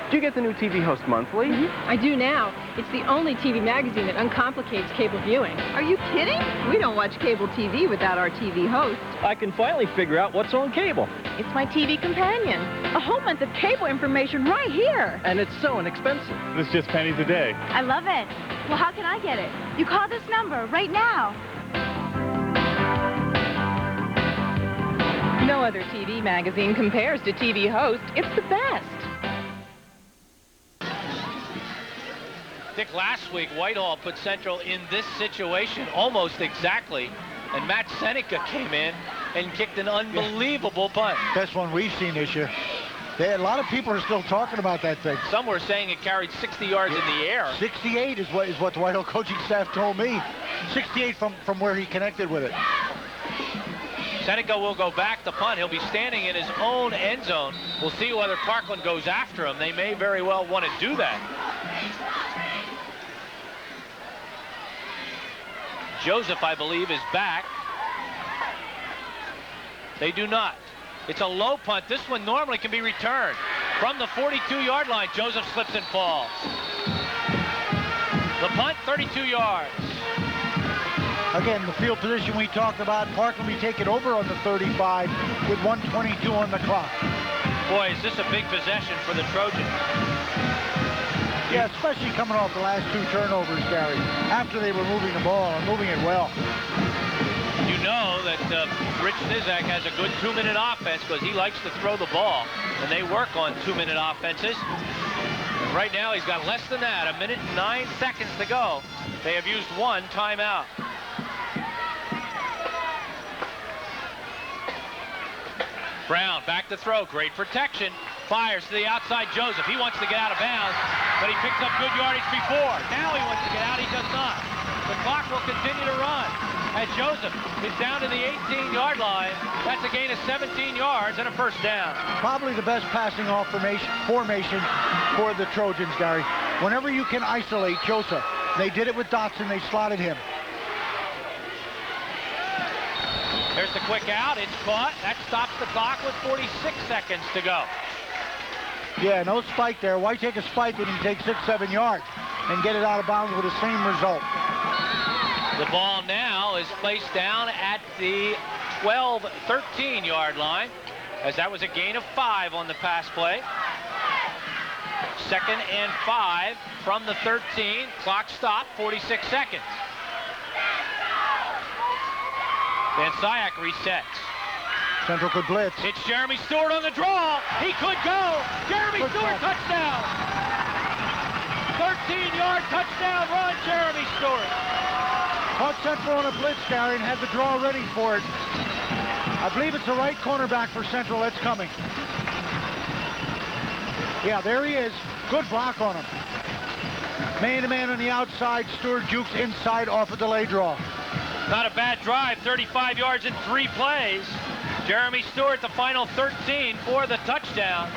Do you get the new TV Host monthly? I do now. It's the only TV magazine that uncomplicates cable viewing. Are you kidding? We don't watch cable TV without our TV Host. I can finally figure out what's on cable. It's my TV companion. A whole month of cable information right here. And it's so inexpensive. It's just pennies a day. I love it. Well, how can I get it? You call this number right now. No other TV magazine compares to TV Host. It's the best. Dick, last week, Whitehall put Central in this situation almost exactly, and Matt Seneca came in and kicked an unbelievable punt. Best one we've seen this year. A lot of people are still talking about that thing. Some were saying it carried 60 yards in the air. 68 is what the Whitehall coaching staff told me. 68 from where he connected with it. Seneca will go back to punt. He'll be standing in his own end zone. We'll see whether Parkland goes after him. They may very well want to do that. Joseph, I believe, is back. They do not. It's a low punt. This one normally can be returned. From the 42-yard line, Joseph slips and falls. The punt, 32 yards. Again, the field position we talked about, Parkland will take it over on the 35 with 1:22 on the clock. Boy, is this a big possession for the Trojans. Yeah, especially coming off the last 2 turnovers, Gary, after they were moving the ball and moving it well. You know that Rich Snizak has a good 2-minute offense because he likes to throw the ball, and they work on 2-minute offenses. And right now, he's got less than that, 1 minute and 9 seconds to go. They have used 1 timeout. Brown back to throw, great protection. Fires to the outside, Joseph. He wants to get out of bounds, but he picks up good yardage before. Now he wants to get out, he does not. The clock will continue to run as Joseph is down to the 18-yard line. That's a gain of 17 yards and a first down. Probably the best passing off formation for the Trojans, Gary. Whenever you can isolate Joseph, they did it with Dotson, they slotted him. There's the quick out, it's caught. That stops the clock with 46 seconds to go. Yeah, no spike there. Why take a spike when you take 6-7 yards and get it out of bounds with the same result? The ball now is placed down at the 12-13 yard line, as that was a gain of 5 on the pass play. 2nd and 5 from the 13. Clock stopped, 46 seconds. Van Syak resets. Central could blitz. It's Jeremy Stewart on the draw. He could go. Jeremy Stewart, touchdown. 13-yard touchdown run, Jeremy Stewart. Caught Central on a blitz, Gary, and had the draw ready for it. I believe it's the right cornerback for Central that's coming. Yeah, there he is. Good block on him. Man-to-man on the outside. Stewart jukes inside off a delay draw. Not a bad drive, 35 yards in 3 plays. Jeremy Stewart, the final 13 for the touchdown.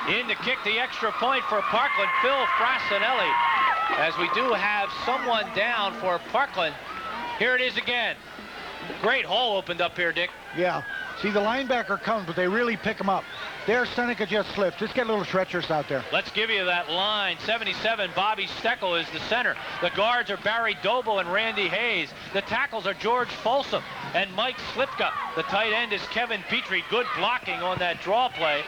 In to kick the extra point for Parkland, Phil Frassinelli. As we do have someone down for Parkland. Here it is again. Great hole opened up here, Dick. Yeah. See, the linebacker comes, but they really pick him up. There, Seneca just slipped. Just get a little treacherous out there. Let's give you that line. 77, Bobby Steckel is the center. The guards are Barry Doble and Randy Hayes. The tackles are George Folsom and Mike Slipka. The tight end is Kevin Petrie. Good blocking on that draw play.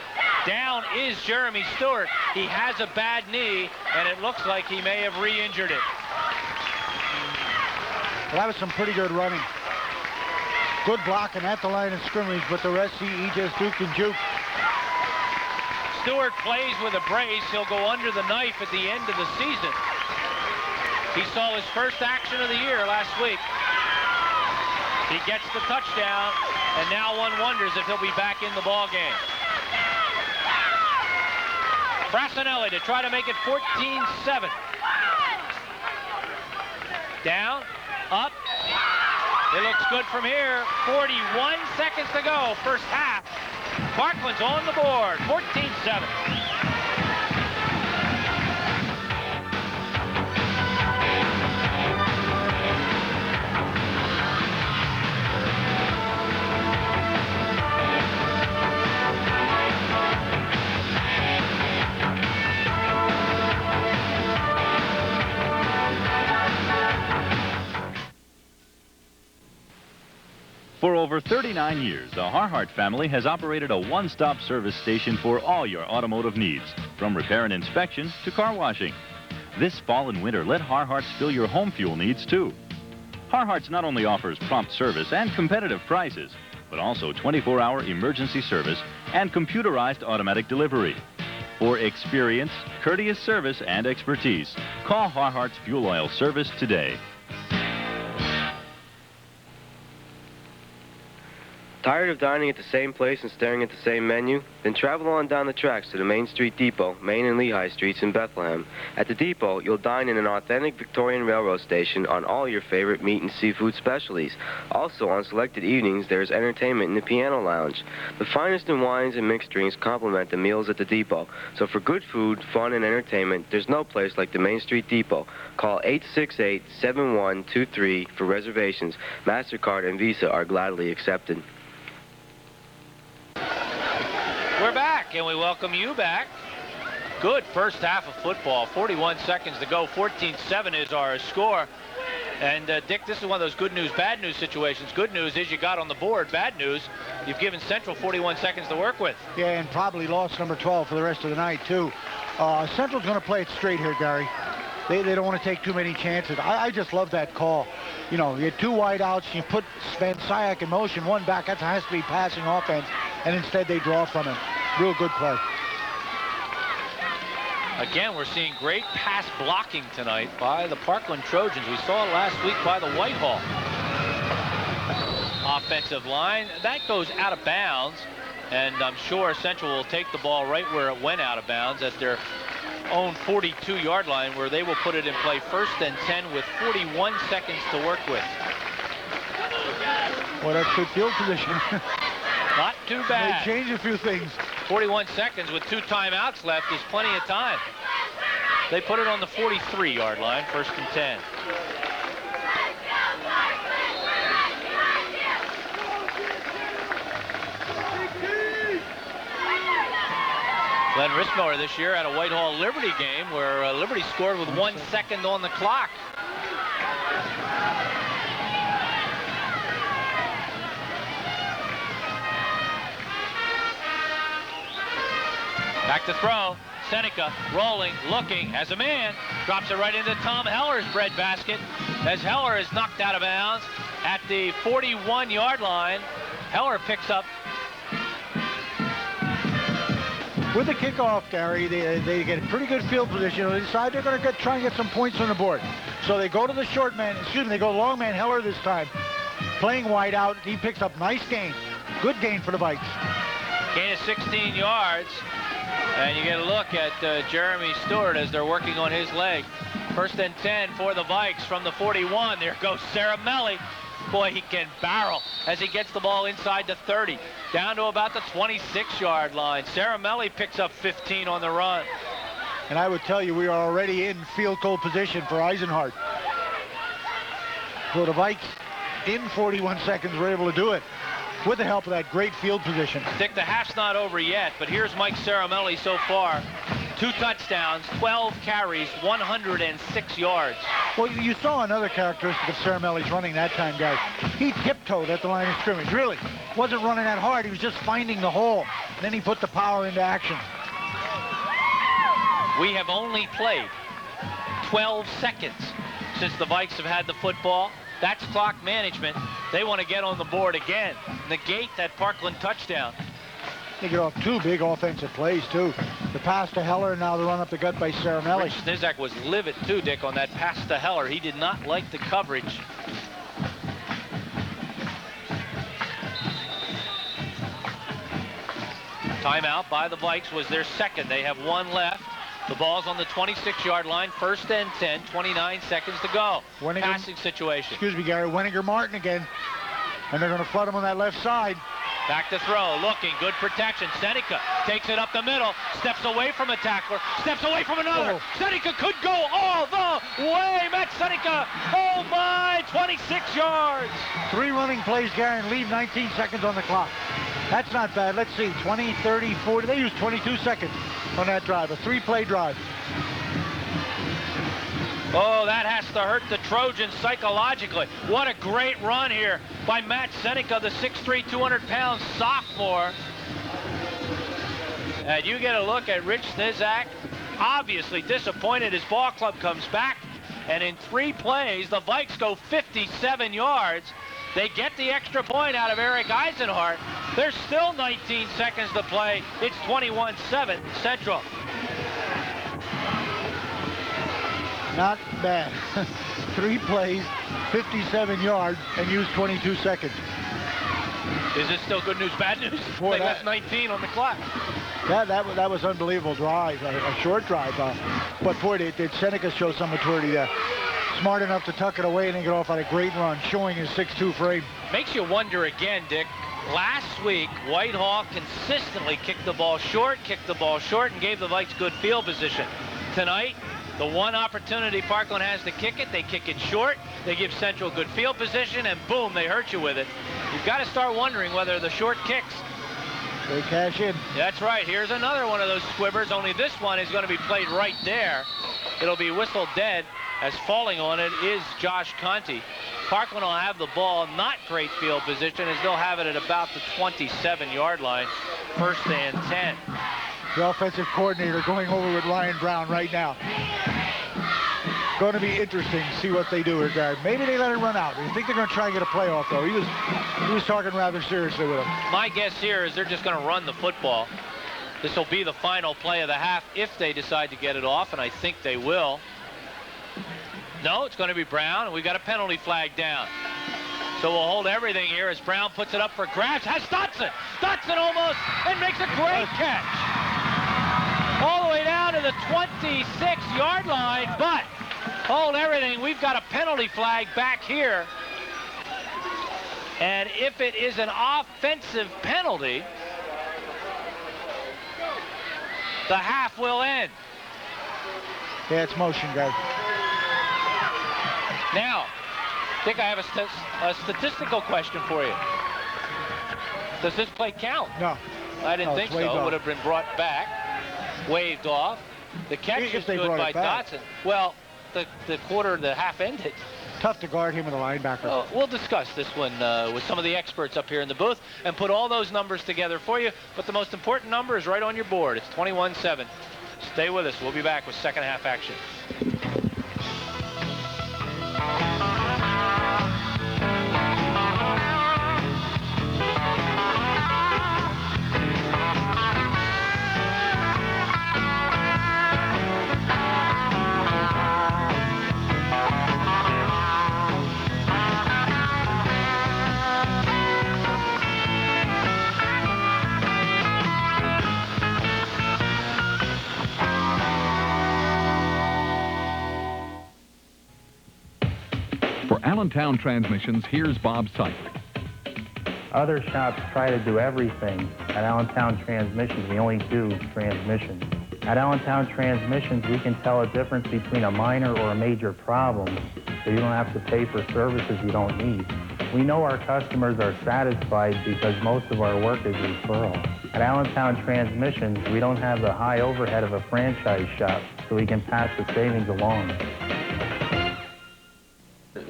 Down is Jeremy Stewart. He has a bad knee, and it looks like he may have re-injured it. Well, that was some pretty good running. Good blocking at the line of scrimmage, but the rest, he just juke and juke. Stewart plays with a brace. He'll go under the knife at the end of the season. He saw his first action of the year last week. He gets the touchdown, and now one wonders if he'll be back in the ball game. Frassinelli to try to make it 14-7. Down, up. It looks good from here. 41 seconds to go, first half. Parkland's on the board, 14-7. For over 39 years, the Harhart family has operated a one-stop service station for all your automotive needs, from repair and inspection to car washing. This fall and winter, let Harhart's fill your home fuel needs too. Harhart's not only offers prompt service and competitive prices, but also 24-hour emergency service and computerized automatic delivery. For experience, courteous service, and expertise, call Harhart's Fuel Oil Service today. Tired of dining at the same place and staring at the same menu? Then travel on down the tracks to the Main Street Depot, Main and Lehigh Streets in Bethlehem. At the depot, you'll dine in an authentic Victorian railroad station on all your favorite meat and seafood specialties. Also, on selected evenings, there's entertainment in the piano lounge. The finest in wines and mixed drinks complement the meals at the depot. So for good food, fun, and entertainment, there's no place like the Main Street Depot. Call 868-7123 for reservations. MasterCard and Visa are gladly accepted. We're back, and we welcome you back. Good first half of football. 41 seconds to go. 14-7 is our score. And, Dick, this is one of those good news, bad news situations. Good news is you got on the board. Bad news, you've given Central 41 seconds to work with. Yeah, and probably lost number 12 for the rest of the night, too. Central's going to play it straight here, Gary. They don't want to take too many chances. I just love that call. You know, you had two wide outs, you put Van Syak in motion, one back. That has to be passing offense, and instead they draw from it. Real good play. Again, we're seeing great pass blocking tonight by the Parkland Trojans. We saw it last week by the Whitehall offensive line. That goes out of bounds, and I'm sure Central will take the ball right where it went out of bounds at their own 42-yard line, where they will put it in play 1st and 10 with 41 seconds to work with. Well, that's good field position. Not too bad. They changed a few things. 41 seconds with 2 timeouts left is plenty of time. They put it on the 43-yard line, 1st and 10. Glenn Rispmiller this year had a Whitehall Liberty game where Liberty scored with 1 second on the clock. Back to throw. Seneca rolling, looking, has a man. Drops it right into Tom Heller's breadbasket as Heller is knocked out of bounds at the 41-yard line. Heller picks up. With the kickoff, Gary, they get a pretty good field position. They decide they're going to try and get some points on the board. So they go to the short man, they go long man Heller this time. Playing wide out, he picks up nice gain. Good gain for the Vikes. Gain of 16 yards. And you get a look at Jeremy Stewart as they're working on his leg. 1st and 10 for the Vikes from the 41. There goes Saramelli. boy, he can barrel as he gets the ball inside the 30, down to about the 26-yard line. Caramelli picks up 15 on the run. And I would tell you, we are already in field goal position for Eisenhart. So the Vikes, in 41 seconds, were able to do it with the help of that great field position. Dick, the half's not over yet, but here's Mike Caramelli so far. 2 touchdowns, 12 carries, 106 yards. Well, you saw another characteristic of Caramelli's running that time, guys. He tiptoed at the line of scrimmage, really. Wasn't running that hard. He was just finding the hole. Then he put the power into action. We have only played 12 seconds since the Vikes have had the football. That's clock management. They want to get on the board again. Negate that Parkland touchdown. They get off 2 big offensive plays, too. The pass to Heller, and now the run up the gut by Caramelli. Rich Snizak was livid, too, Dick, on that pass to Heller. He did not like the coverage. Timeout by the Vikes was their second. They have 1 left. The ball's on the 26-yard line. 1st and 10, 29 seconds to go. Passing situation. Excuse me, Gary. Weniger Martin again. And they're going to flood him on that left side. Back to throw, looking, good protection. Seneca takes it up the middle, steps away from a tackler, steps away from another. Seneca could go all the way. Matt Seneca, oh my, 26 yards. 3 running plays, Gary, and leave 19 seconds on the clock. That's not bad. Let's see, 20, 30, 40. They used 22 seconds on that drive, a 3-play drive. Oh, that has to hurt the Trojans psychologically. What a great run here by Matt Seneca, the 6'3", 200-pound sophomore. And you get a look at Rich Snizak, obviously disappointed. His ball club comes back, and in 3 plays, the Vikes go 57 yards. They get the extra point out of Eric Eisenhart. There's still 19 seconds to play. It's 21-7 Central. Not bad. 3 plays, 57 yards, and used 22 seconds. Is this still good news, bad news? Boy, they left 19 on the clock. That was unbelievable drive, a short drive. But boy, did Seneca show some maturity there. Smart enough to tuck it away and then get off on a great run, showing his 6'2" frame. Makes you wonder again, Dick. Last week, Whitehall consistently kicked the ball short, and gave the Vikes good field position. Tonight, the one opportunity Parkland has to kick it, they kick it short, they give Central good field position, and boom, they hurt you with it. You've got to start wondering whether the short kicks. They cash in. That's right. Here's another one of those squibbers, only this one is going to be played right there. It'll be whistled dead, as falling on it is Josh Conti. Parkland will have the ball, not great field position, as they'll have it at about the 27-yard line, 1st and 10. The offensive coordinator going over with Ryan Brown right now. Going to be interesting to see what they do here, guys. Maybe they let it run out. I think they're going to try and get a playoff, though. He was talking rather seriously with him. My guess here is they're just going to run the football. This will be the final play of the half if they decide to get it off, and I think they will. No, it's going to be Brown, and we've got a penalty flag down. So we'll hold everything here as Brown puts it up for grabs. Has Dotson. Dotson almost, and makes a great catch. All the way down to the 26-yard line, but hold everything. We've got a penalty flag back here. And if it is an offensive penalty, the half will end. Yeah, it's motion, guys. Now, Dick, I have a statistical question for you. Does this play count? No. I didn't think so. It would have been brought back, waved off. The catch is good by Dotson. Well, the half ended. Tough to guard him with a linebacker. We'll discuss this one with some of the experts up here in the booth and put all those numbers together for you. But the most important number is right on your board. It's 21-7. Stay with us. We'll be back with second half action. For Allentown Transmissions, here's Bob Seifert. Other shops try to do everything. At Allentown Transmissions, we only do transmissions. At Allentown Transmissions, we can tell a difference between a minor or a major problem, so you don't have to pay for services you don't need. We know our customers are satisfied because most of our work is referral. At Allentown Transmissions, we don't have the high overhead of a franchise shop, so we can pass the savings along.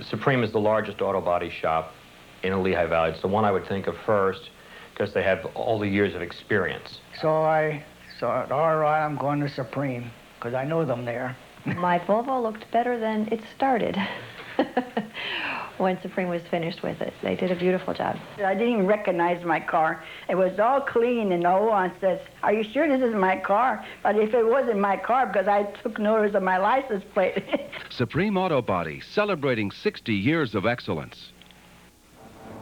Supreme is the largest auto body shop in the Lehigh Valley. It's the one I would think of first because they have all the years of experience. So I thought, all right, I'm going to Supreme because I know them there. My Volvo looked better than it started when Supreme was finished with it. They did a beautiful job. I didn't even recognize my car. It was all clean, and the whole one says, are you sure this is my car? But if it wasn't my car, because I took notice of my license plate. Supreme Auto Body, celebrating 60 years of excellence.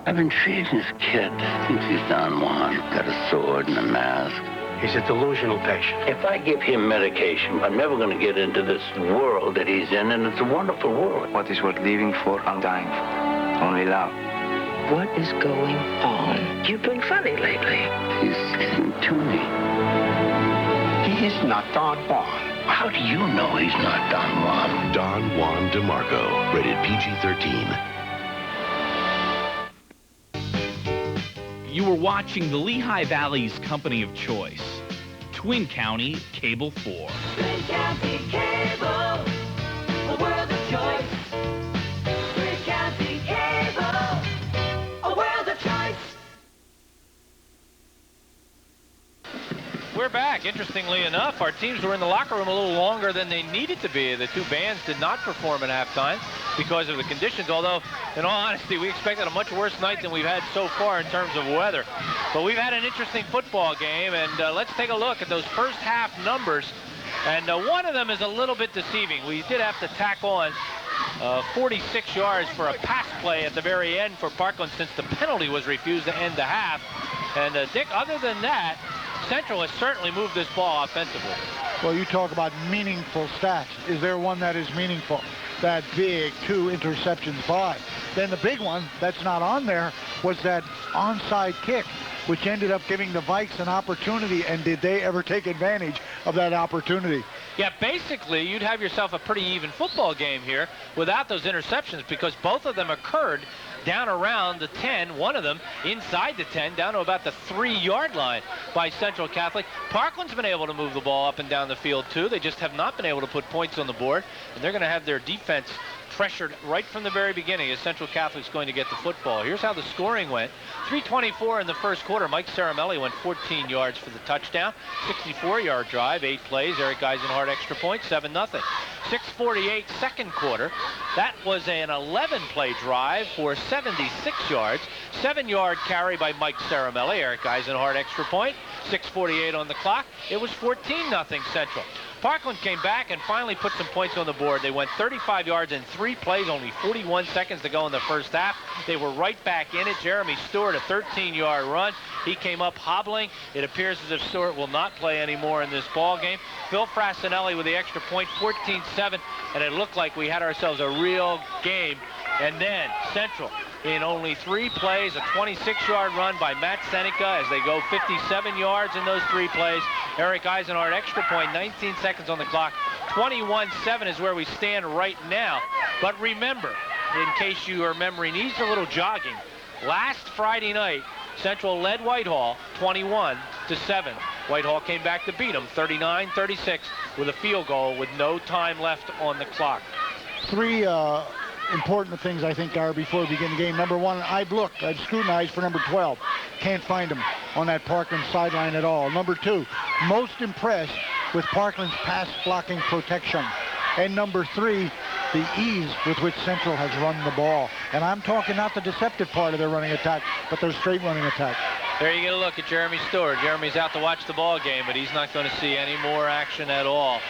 I've been treating this kid since he's Don Juan. Got a sword and a mask. He's a delusional patient. If I give him medication, I'm never going to get into this world that he's in, and it's a wonderful world. What is worth living for and dying for? Only love. What is going on? You've been funny lately. He's getting to me. He is not Don Juan. How do you know he's not Don Juan? Don Juan DeMarco, rated PG-13. You were watching the Lehigh Valley's company of choice, Twin County Cable 4. Twin County Cable, a world of choice. Twin County Cable, a world of choice. We're back. Interestingly enough, our teams were in the locker room a little longer than they needed to be. The two bands did not perform at halftime because of the conditions, although, in all honesty, we expected a much worse night than we've had so far in terms of weather. But we've had an interesting football game, and let's take a look at those first half numbers. And one of them is a little bit deceiving. We did have to tack on 46 yards for a pass play at the very end for Parkland since the penalty was refused to end the half. And Dick, other than that, Central has certainly moved this ball offensively. Well, you talk about meaningful stats. Is there one that is meaningful? That big 2 interceptions by. Then the big one that's not on there was that onside kick, which ended up giving the Vikes an opportunity, and did they ever take advantage of that opportunity? Yeah, basically, you'd have yourself a pretty even football game here without those interceptions because both of them occurred down around the 10, one of them inside the 10, down to about the 3-yard line by Central Catholic. Parkland's been able to move the ball up and down the field, too. They just have not been able to put points on the board, and they're going to have their defense pressured right from the very beginning as Central Catholic's going to get the football. Here's how the scoring went. 3:24 in the first quarter. Mike Caramelli went 14 yards for the touchdown. 64-yard drive, 8 plays. Eric Eisenhart extra point, 7-0. 6:48 second quarter. That was an 11-play drive for 76 yards. 7-yard carry by Mike Caramelli. Eric Eisenhart extra point. 6:48 on the clock. It was 14-0 Central. Parkland came back and finally put some points on the board. They went 35 yards in 3 plays, only 41 seconds to go in the first half. They were right back in it. Jeremy Stewart, a 13-yard run. He came up hobbling. It appears as if Stewart will not play anymore in this ball game. Phil Frassinelli with the extra point, 14-7, and it looked like we had ourselves a real game. And then Central, in only 3 plays, a 26-yard run by Matt Seneca as they go 57 yards in those 3 plays. Eric Eisenhart extra point, 19 seconds on the clock. 21-7 is where we stand right now. But remember, in case your memory needs a little jogging, last Friday night, Central led Whitehall 21-7. Whitehall came back to beat them 39-36 with a field goal with no time left on the clock. 3 important things, I think, are before we begin the game. Number 1, I've scrutinized for number 12. Can't find him on that Parkland sideline at all. Number 2, most impressed with Parkland's pass blocking protection. And number 3, the ease with which Central has run the ball. And I'm talking not the deceptive part of their running attack, but their straight running attack. There you get a look at Jeremy Stewart. Jeremy's out to watch the ball game, but he's not going to see any more action at all.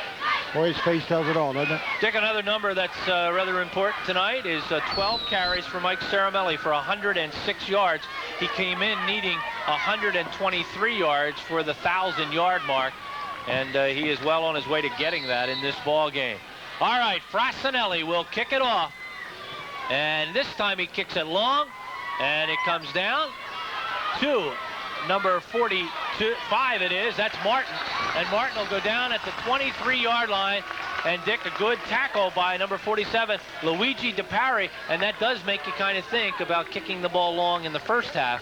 Boy, his face tells it all, doesn't it? Dick, another number that's rather important tonight is 12 carries for Mike Caramelli for 106 yards. He came in needing 123 yards for the 1,000-yard mark, and he is well on his way to getting that in this ball game. All right, Frassinelli will kick it off And this time he kicks it long, and it comes down to number 45 it is. That's Martin. And Martin will go down at the 23-yard line. And Dick, a good tackle by number 47, Luigi DePari, and that does make you kind of think about kicking the ball long in the first half.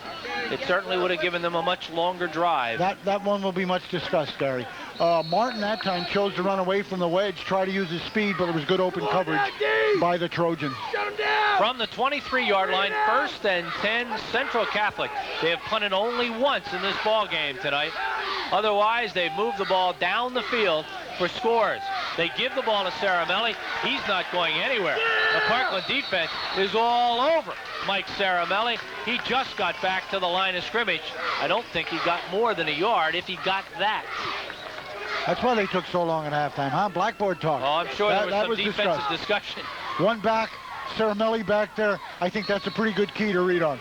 It certainly would have given them a much longer drive. That one will be much discussed, Gary. Martin that time chose to run away from the wedge, try to use his speed, but it was good open coverage by the Trojans. From the 23-yard line, 1st and 10, Central Catholic. They have punted only once in this ball game tonight. Otherwise, they've moved the ball down the field for scores. They give the ball to Saramelli. He's not going anywhere. The Parkland defense is all over Mike Saramelli. He just got back to the line of scrimmage. I don't think he got more than a yard, if he got that. That's why they took so long at halftime, huh? Blackboard talk. Oh, I'm sure there was some defensive discussion. One back, Saramelli back there. I think that's a pretty good key to read on.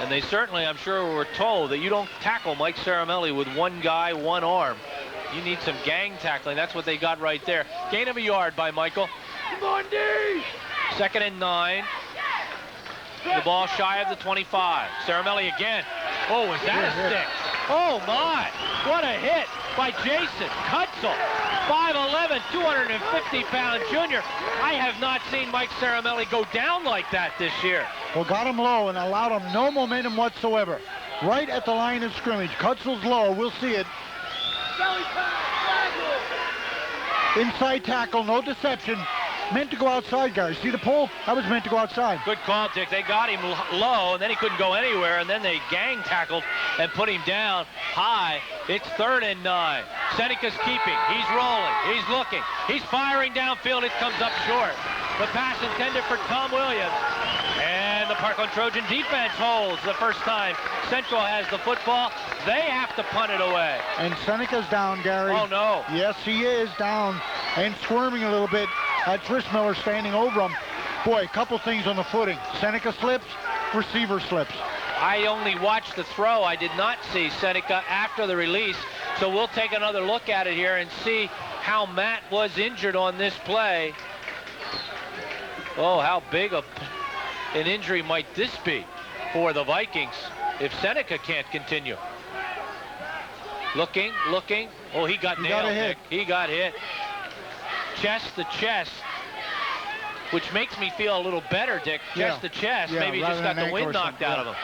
And they certainly, I'm sure, were told that you don't tackle Mike Saramelli with one guy, one arm. You need some gang tackling. That's what they got right there. Gain of a yard by Michael. Come on, D! 2nd and 9. The ball shy of the 25. Saramelli again. Oh, is that a stick? Oh, my. What a hit by Jason Kutzel. 5'11", 250-pound junior. I have not seen Mike Saramelli go down like that this year. Well, got him low and allowed him no momentum whatsoever. Right at the line of scrimmage. Kutzel's low. We'll see it. Inside tackle, no deception. Meant to go outside, Gary. See the pull? That was meant to go outside. Good call, Dick. They got him low, and then he couldn't go anywhere, and then they gang tackled and put him down high. It's 3rd and 9. Seneca's keeping. He's rolling. He's looking. He's firing downfield. It comes up short. The pass intended for Tom Williams. And the Parkland Trojan defense holds the first time Central has the football. They have to punt it away. And Seneca's down, Gary. Oh, no. Yes, he is down and squirming a little bit. Tris Miller standing over him. Boy, a couple things on the footing. Seneca slips, receiver slips. I only watched the throw. I did not see Seneca after the release. So we'll take another look at it here and see how Matt was injured on this play. Oh, how big an injury might this be for the Vikings if Seneca can't continue. Looking. Oh, he got nailed. Got a hit. He got hit. Chest to chest, which makes me feel a little better, Dick. Chest to chest. Maybe he just got the wind knocked out of him.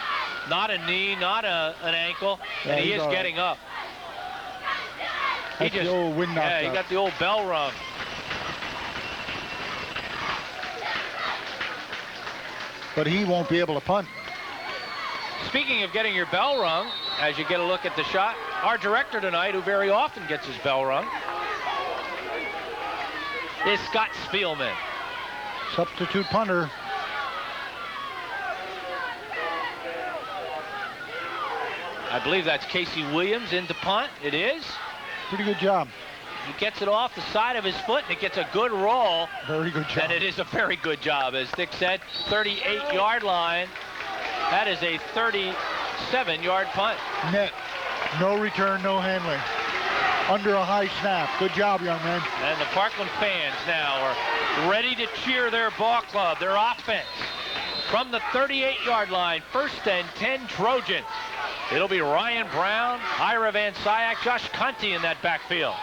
Not a knee, not an ankle, and he is getting up. That's the old wind knocked out. He got the old bell rung. But he won't be able to punt. Speaking of getting your bell rung, as you get a look at the shot, our director tonight, who very often gets his bell rung, is Scott Spielman. Substitute punter. I believe that's Casey Williams into punt. It is. Pretty good job. He gets it off the side of his foot, and it gets a good roll. Very good job. And it is a very good job, as Dick said. 38-yard line. That is a 37-yard punt. Net. No return, no handling. Under a high snap. Good job, young man. And the Parkland fans now are ready to cheer their ball club, their offense. From the 38-yard line, 1st and 10 Trojans. It'll be Ryan Brown, Ira Van Syak, Josh Conti in that backfield.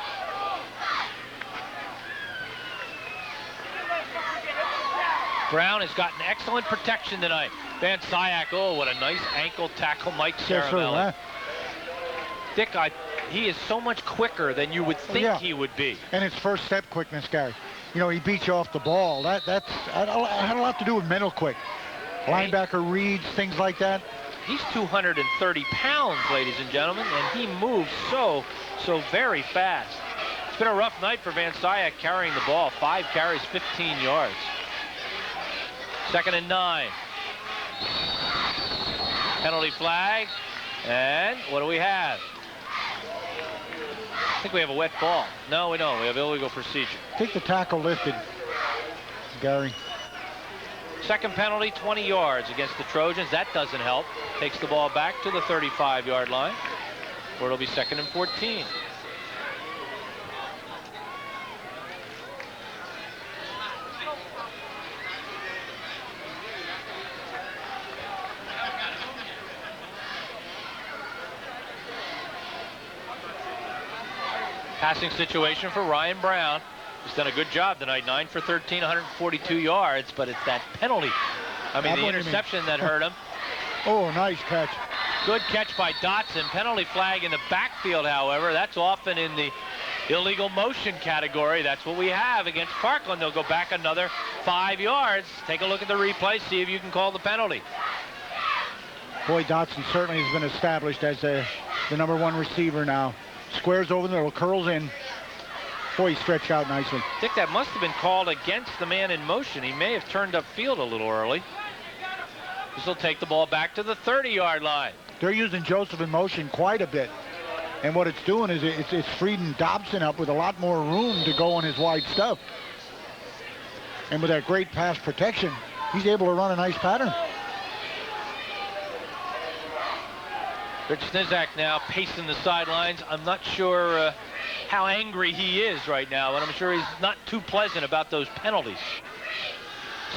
Brown has gotten excellent protection tonight. Van Syak, oh, what a nice ankle tackle, Mike Saramelli. Dick, he is so much quicker than you would think he would be. And his first step quickness, Gary. You know, he beat you off the ball. That had a lot to do with mental quick. Linebacker reads, things like that. He's 230 pounds, ladies and gentlemen, and he moves so very fast. It's been a rough night for Van Syak carrying the ball. 5 carries, 15 yards. 2nd and 9. Penalty flag. And what do we have? I think we have a wet ball. No, we don't. We have illegal procedure. I think the tackle lifted, Gary. Second penalty, 20 yards against the Trojans. That doesn't help. Takes the ball back to the 35-yard line, where it'll be 2nd and 14. Passing situation for Ryan Brown. He's done a good job tonight, 9 for 13, 142 yards, but it's that penalty. I mean, the interception that hurt him. Oh, nice catch. Good catch by Dotson. Penalty flag in the backfield, however. That's often in the illegal motion category. That's what we have against Parkland. They'll go back another 5 yards. Take a look at the replay, see if you can call the penalty. Boy, Dotson certainly has been established as the #1 receiver now. Squares over there, curls in. Boy, he stretched out nicely. I think that must have been called against the man in motion. He may have turned upfield a little early. This will take the ball back to the 30-yard line. They're using Joseph in motion quite a bit. And what it's doing is it's freeing Dobson up with a lot more room to go on his wide stuff. And with that great pass protection, he's able to run a nice pattern. Rich Snizak now pacing the sidelines. I'm not sure how angry he is right now, but I'm sure he's not too pleasant about those penalties.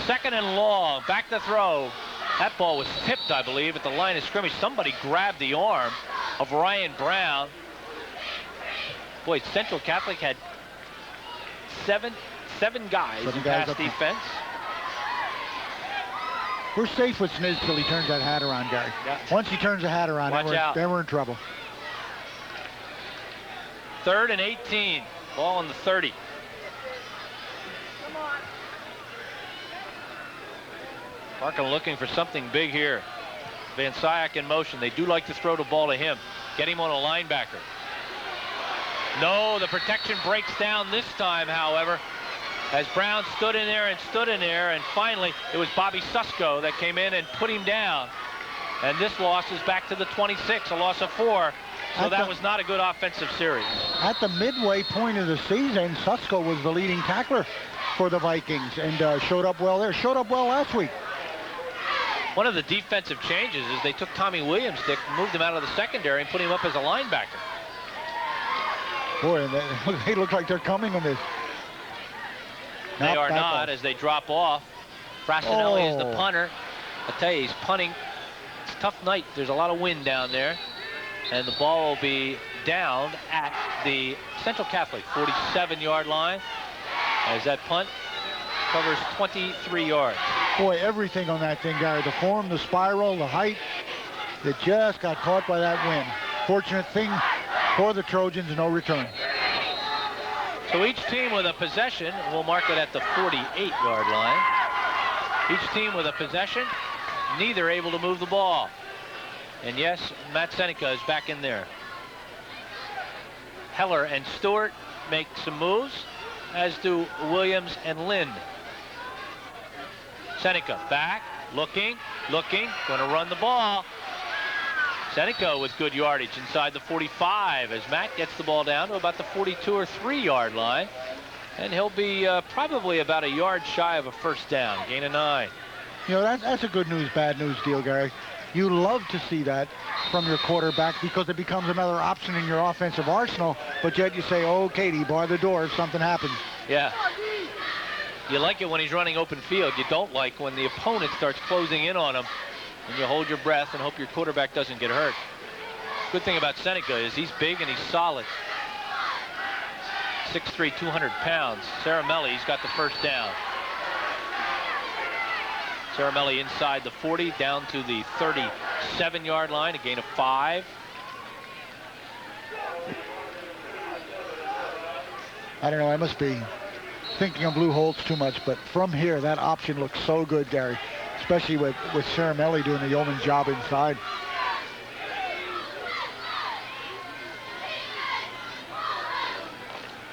2nd and long, back to throw. That ball was tipped, I believe, at the line of scrimmage. Somebody grabbed the arm of Ryan Brown. Boy, Central Catholic had seven guys in pass defense. We're safe with Sniz till he turns that hat around, Gary. Yeah. Once he turns the hat around, then we're in trouble. 3rd and 18. Ball on the 30. Parkland looking for something big here. Van Syak in motion. They do like to throw the ball to him. Get him on a linebacker. No, the protection breaks down this time, however, as Brown stood in there, and finally it was Bobby Susko that came in and put him down. And this loss is back to the 26, a loss of 4. So that was not a good offensive series. At the midway point of the season, Susko was the leading tackler for the Vikings and showed up well there. Showed up well last week. One of the defensive changes is they took Tommy Williams, moved him out of the secondary and put him up as a linebacker. Boy, they look like they're coming on this. They are not as they drop off. Frassinelli is the punter. I tell you, he's punting. It's a tough night. There's a lot of wind down there. And the ball will be down at the Central Catholic 47-yard line as that punt covers 23 yards. Boy, everything on that thing, Gary. The form, the spiral, the height. It just got caught by that wind. Fortunate thing for the Trojans, no return. So each team with a possession, we'll mark it at the 48-yard line. Each team with a possession, neither able to move the ball. And yes, Matt Seneca is back in there. Heller and Stewart make some moves, as do Williams and Lind. Seneca back, looking, going to run the ball. Seneca with good yardage inside the 45 as Matt gets the ball down to about the 42 or 3-yard line. And he'll be probably about a yard shy of a first down, gain of 9. You know, that's a good news, bad news deal, Gary. You love to see that from your quarterback because it becomes another option in your offensive arsenal, but yet you say, oh, Katie, bar the door if something happens. Yeah. You like it when he's running open field. You don't like when the opponent starts closing in on him and you hold your breath and hope your quarterback doesn't get hurt. Good thing about Seneca is he's big and he's solid. 6'3", 200 pounds. Saramelli's got the first down. Saramelli inside the 40, down to the 37-yard line, a gain of 5. I don't know, I must be thinking of Lou Holtz too much, but from here, that option looks so good, Gary, especially with Saramelli doing the yeoman's job inside.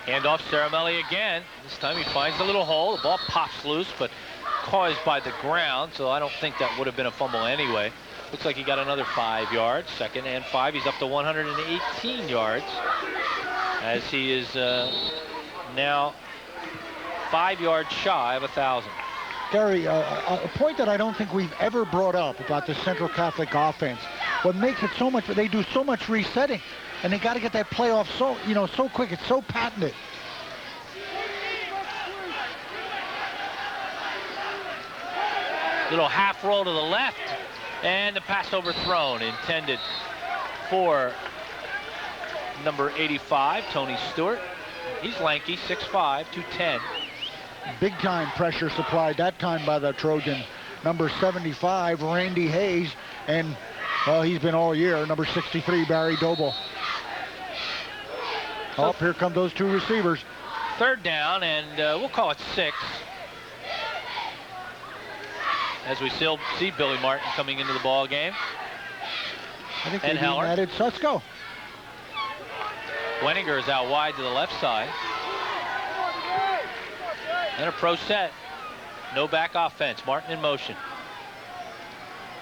Hand off Saramelli again. This time he finds a little hole. The ball pops loose, but caused by the ground, so I don't think that would have been a fumble anyway. Looks like he got another 5 yards. 2nd and 5. He's up to 118 yards as he is now 5 yards shy of 1,000. Gary, a point that I don't think we've ever brought up about the Central Catholic offense. What makes it so much, they do so much resetting, and they got to get that play off so quick. It's so patented. Little half roll to the left, and the pass overthrown, intended for number 85, Tony Stewart. He's lanky, 6'5", 210. Big time pressure supplied that time by the Trojan. Number 75, Randy Hayes, and well, he's been all year. Number 63, Barry Doble. Oh, here come those two receivers. Third down, and we'll call it 6. As we still see Billy Martin coming into the ball game. I think and they Heller. added Susko. Wenninger is out wide to the left side. And a pro set. No back offense. Martin in motion.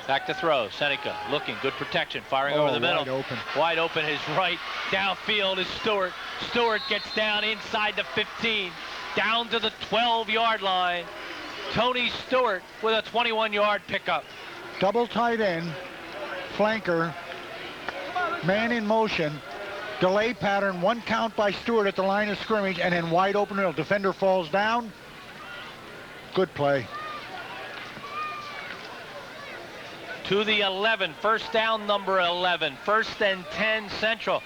Back to throw. Seneca looking. Good protection. Firing over the middle. Wide open. Wide open is right. Downfield is Stewart. Stewart gets down inside the 15. Down to the 12-yard line. Tony Stewart with a 21-yard pickup. Double tight end. Flanker. Man in motion. Delay pattern. 1 count by Stewart at the line of scrimmage, and then wide open middle. Defender falls down. Good play. To the 11, first down, number 11. 1st and 10 Central.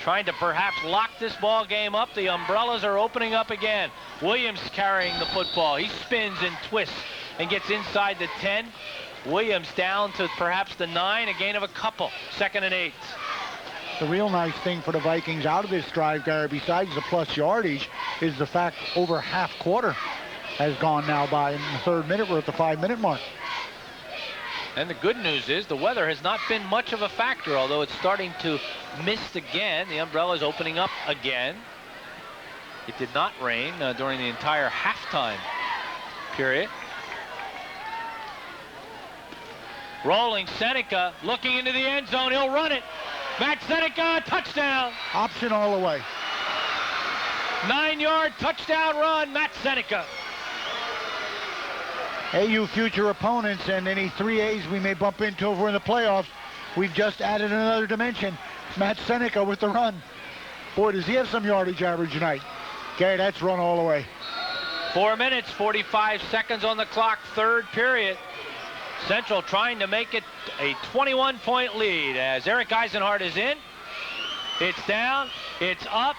Trying to perhaps lock this ball game up. The umbrellas are opening up again. Williams carrying the football. He spins and twists and gets inside the 10. Williams down to perhaps the 9, a gain of a couple. 2nd and 8. The real nice thing for the Vikings out of this drive, Gary, besides the plus yardage, is the fact over half quarter has gone now by in the 3rd minute. We're at the 5-minute mark. And the good news is the weather has not been much of a factor, although it's starting to mist again. The umbrella is opening up again. It did not rain during the entire halftime period. Rolling Seneca, looking into the end zone. He'll run it. Matt Seneca, touchdown. Option all the way. 9-yard touchdown run, Matt Seneca. AU future opponents and any 3As we may bump into over in the playoffs, we've just added another dimension. Matt Seneca with the run. Boy, does he have some yardage average tonight. Gary, that's run all the way. 4 minutes, 45 seconds on the clock, 3rd period. Central trying to make it a 21-point lead as Eric Eisenhart is in. It's down, it's up,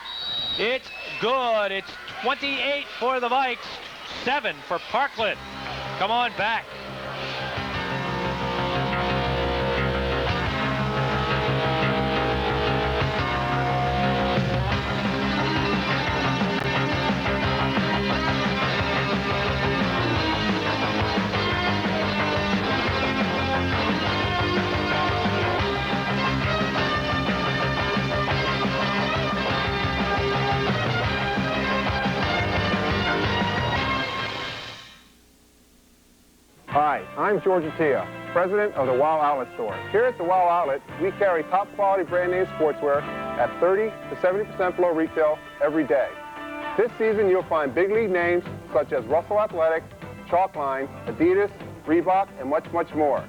it's good. It's 28 for the Vikes, 7 for Parkland. Come on back. Hi, I'm George Attia, president of the WOW Outlet Store. Here at the WOW Outlet, we carry top quality brand name sportswear at 30 to 70% below retail every day. This season, you'll find big league names such as Russell Athletic, Chalkline, Adidas, Reebok, and much, much more.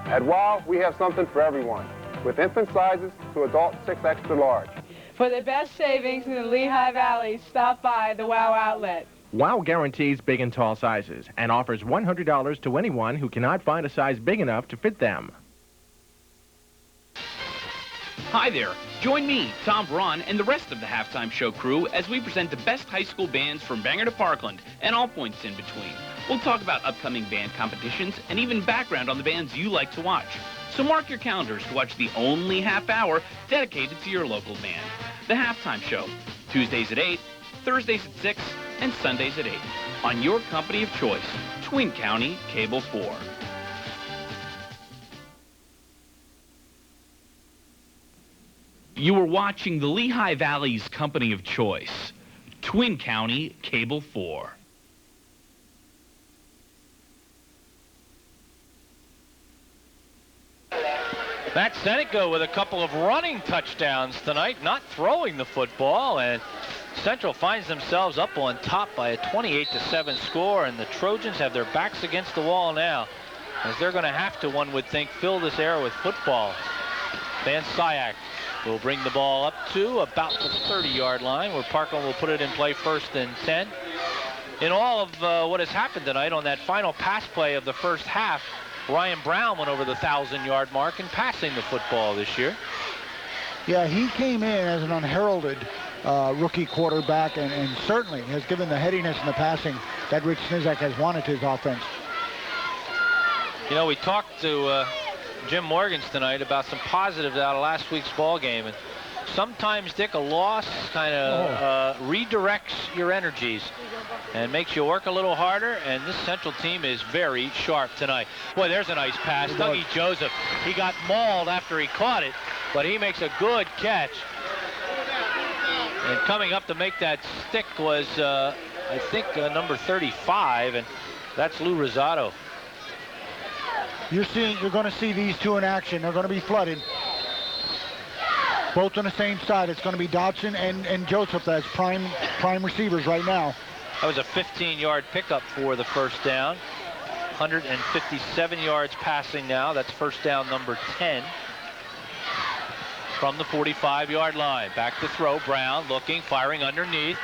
At WOW, we have something for everyone, with infant sizes to adult 6 extra large. For the best savings in the Lehigh Valley, stop by the WOW Outlet. WOW guarantees big and tall sizes and offers $100 to anyone who cannot find a size big enough to fit them. Hi there. Join me, Tom Braun, and the rest of the Halftime Show crew as we present the best high school bands from Bangor to Parkland and all points in between. We'll talk about upcoming band competitions and even background on the bands you like to watch. So mark your calendars to watch the only half hour dedicated to your local band. The Halftime Show, Tuesdays at 8, Thursdays at 6, and Sundays at 8 on your company of choice, Twin County Cable 4. You are watching the Lehigh Valley's company of choice, Twin County Cable 4. Matt Seneca with a couple of running touchdowns tonight, not throwing the football, and Central finds themselves up on top by a 28-7 score, and the Trojans have their backs against the wall now, as they're going to have to, one would think, fill this air with football. Van Syak will bring the ball up to about the 30-yard line, where Parkland will put it in play 1st and 10. In all of what has happened tonight on that final pass play of the first half, Ryan Brown went over the 1,000-yard mark in passing the football this year. Yeah, he came in as an unheralded rookie quarterback and certainly has given the headiness and the passing that Rich Snizak has wanted to his offense. You know, we talked to Jim Morgans tonight about some positives out of last week's ball game, and sometimes, Dick, a loss kind of redirects your energies and makes you work a little harder, and this Central team is very sharp tonight. Boy, there's a nice pass. Dougie Joseph, he got mauled after he caught it, but he makes a good catch. And coming up to make that stick was, I think, number 35, and that's Lou Rosado. You're going to see these two in action. They're going to be flooded. Both on the same side. It's going to be Dodson and Joseph as prime receivers right now. That was a 15-yard pickup for the first down. 157 yards passing now. That's first down number 10 from the 45-yard line. Back to throw. Brown looking, firing underneath.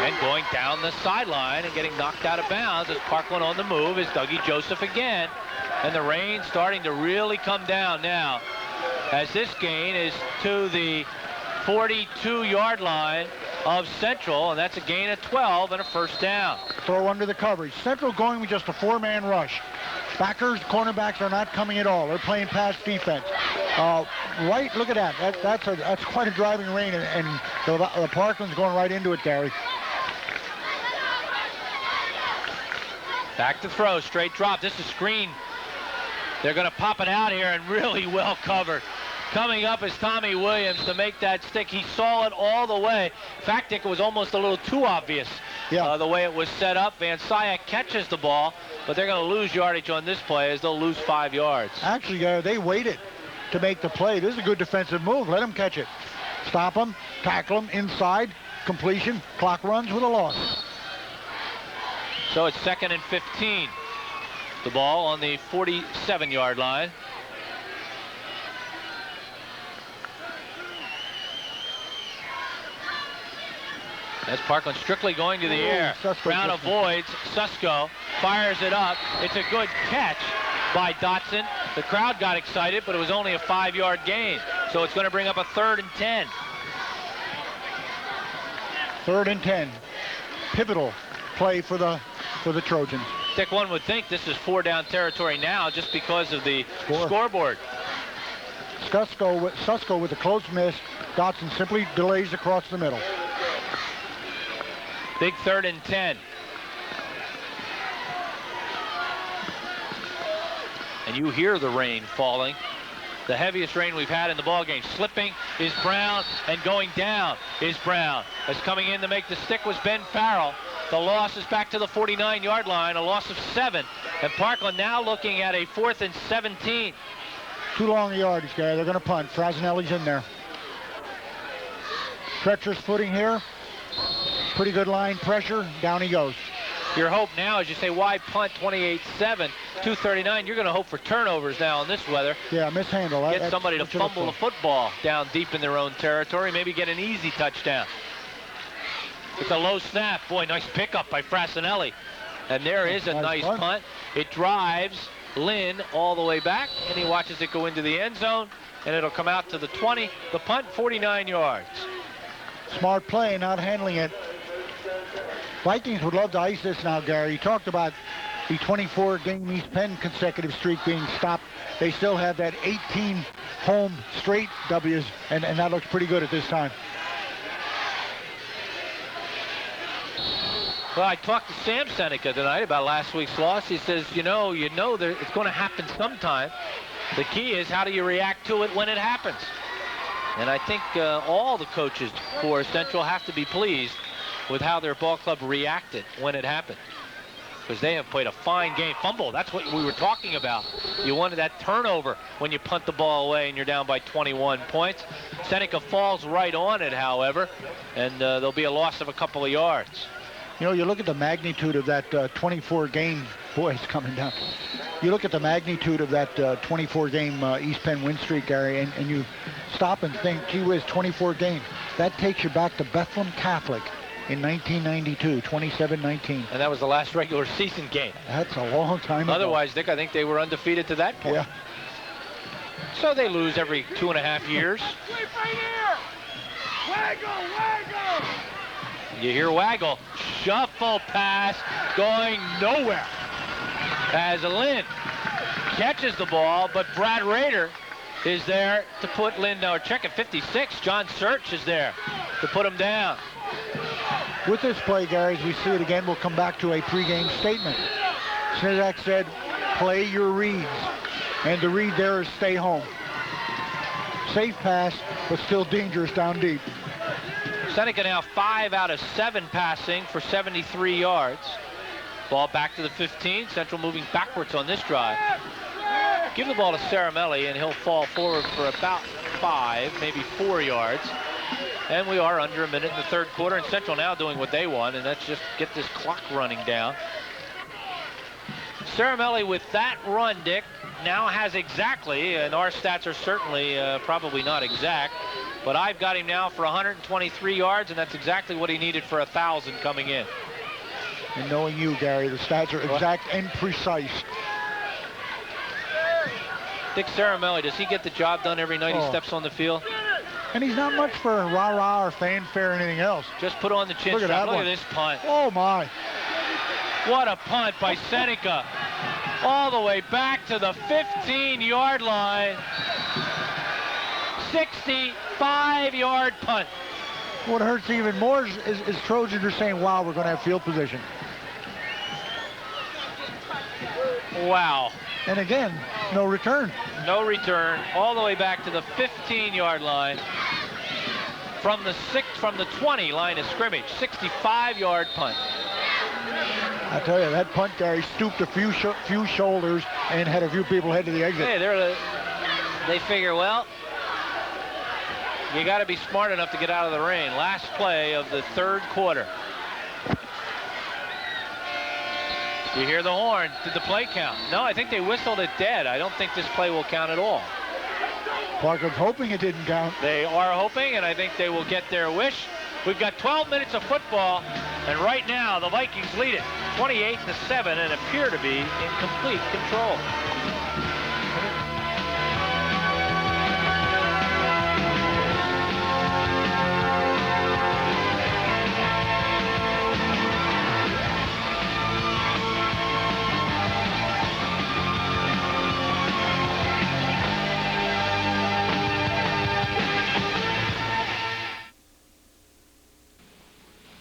And going down the sideline and getting knocked out of bounds as Parkland on the move is Dougie Joseph again. And the rain starting to really come down now, as this gain is to the 42-yard line of Central, and that's a gain of 12 and a first down. Throw under the coverage. Central going with just a 4-man rush. Backers, cornerbacks are not coming at all. They're playing pass defense. Right, look at that. That's quite a driving rain, and the Parkland's going right into it, Gary. Back to throw, straight drop. This is screen. They're going to pop it out here and really well covered. Coming up is Tommy Williams to make that stick. He saw it all the way. In fact, Dick, it was almost a little too obvious the way it was set up. Van Syak catches the ball, but they're going to lose yardage on this play as they'll lose 5 yards. Actually, they waited to make the play. This is a good defensive move. Let them catch it. Stop them, tackle them, inside, completion, clock runs with a loss. So it's 2nd and 15. The ball on the 47-yard line. That's Parkland strictly going to the air. Brown avoids. Susko fires it up. It's a good catch by Dotson. The crowd got excited, but it was only a 5-yard gain. So it's going to bring up a 3rd and 10. 3rd and 10. Pivotal play for the Trojans. Dick, one would think this is 4-down territory now just because of the scoreboard. Susko with a close miss. Dotson simply delays across the middle. Big 3rd and 10. And you hear the rain falling. The heaviest rain we've had in the ball game. Slipping is Brown, and going down is Brown. As coming in to make the stick was Ben Farrell. The loss is back to the 49-yard line, a loss of 7. And Parkland now looking at a 4th and 17. Too long a yardage, guy. They're going to punt. Frasnelli's in there. Treacherous footing here. Pretty good line pressure. Down he goes. Your hope now is you say, why punt 28-7, 2:39? You're going to hope for turnovers now in this weather. Yeah, mishandle. Get somebody to fumble the football down deep in their own territory. Maybe get an easy touchdown. It's a low snap. Boy, nice pickup by Frasnelli. And there is a nice punt. It drives Lynn all the way back, and he watches it go into the end zone, and it'll come out to the 20. The punt, 49 yards. Smart play, not handling it. Vikings would love to ice this now, Gary. You talked about the 24-game East Penn consecutive streak being stopped. They still have that 18 home straight W's, and that looks pretty good at this time. Well, I talked to Sam Seneca tonight about last week's loss. He says, you know that it's going to happen sometime. The key is how do you react to it when it happens? And I think all the coaches for Central have to be pleased with how their ball club reacted when it happened, because they have played a fine game. Fumble, that's what we were talking about. You wanted that turnover when you punt the ball away and you're down by 21 points. Seneca falls right on it, however, and there'll be a loss of a couple of yards. You know, you look at the magnitude of that 24-game, boy, it's coming down. You look at the magnitude of that 24-game East Penn win streak, Gary, and you stop and think, gee whiz, 24 games. That takes you back to Bethlehem Catholic in 1992, 27-19. And that was the last regular season game. That's a long time ago. Otherwise, Dick, I think they were undefeated to that point. Yeah. So they lose every 2.5 years. You hear Waggle. Shuffle pass going nowhere. As Lynn catches the ball, but Brad Rader is there to put Lynn down. Check at 56. John Search is there to put him down. With this play, Gary, as we see it again, we'll come back to a pregame statement. Snizak said, play your reads. And the read there is stay home. Safe pass, but still dangerous down deep. Seneca now 5 out of 7 passing for 73 yards. Ball back to the 15. Central moving backwards on this drive. Give the ball to Caramelli, and he'll fall forward for about 5, maybe 4 yards. And we are under a minute in the third quarter, and Central now doing what they want, and that's just get this clock running down. Caramelli with that run, Dick, now has exactly, and our stats are certainly probably not exact, but I've got him now for 123 yards, and that's exactly what he needed for 1,000 coming in. And knowing you, Gary, the stats are exact and precise. Dick Caramelli, does he get the job done every night he steps on the field? And he's not much for rah-rah or fanfare or anything else. Just put on the chin Look at strap. that Look one. at this punt. Oh, my. What a punt by Seneca. All the way back to the 15-yard line. 65-yard punt. What hurts even more is Trojans are saying, wow, we're going to have field position. Wow. And again, no return. No return. All the way back to the 15-yard line. From the 20 line of scrimmage. 65-yard punt. I tell you, that punt, Gary, stooped a few shoulders and had a few people head to the exit. Hey, they figure, well, you got to be smart enough to get out of the rain. Last play of the third quarter. You hear the horn. Did the play count? No, I think they whistled it dead. I don't think this play will count at all. Parkland's hoping it didn't count. They are hoping, and I think they will get their wish. We've got 12 minutes of football, and right now the Vikings lead it 28-7 and appear to be in complete control.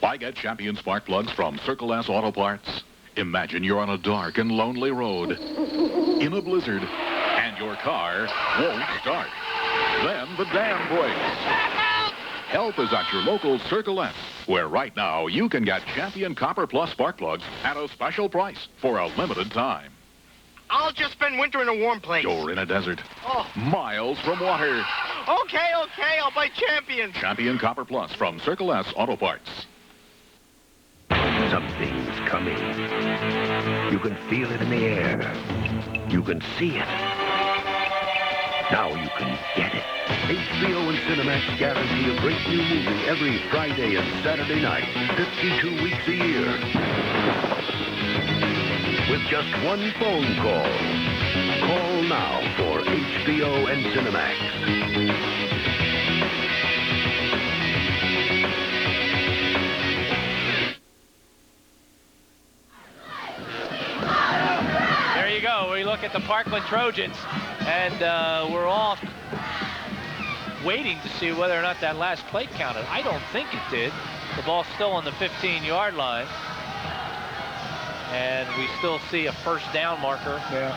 Why get champion spark plugs from Circle S Auto Parts? Imagine you're on a dark and lonely road in a blizzard and your car won't start. Then the dam breaks. Help is at your local Circle S, where right now you can get Champion Copper Plus spark plugs at a special price for a limited time. I'll just spend winter in a warm place. You're in a desert, Oh. miles from water. Okay, I'll buy Champion. Champion Copper Plus from Circle S Auto Parts. Something's coming. You can feel it in the air. You can see it. Now you can get it. HBO and Cinemax guarantee a great new movie every Friday and Saturday night, 52 weeks a year. With just one phone call. Call now for HBO and Cinemax. There you go. We look at the Parkland Trojans, and we're all waiting to see whether or not that last play counted. I don't think it did. The ball's still on the 15-yard line. And we still see a first down marker. Yeah.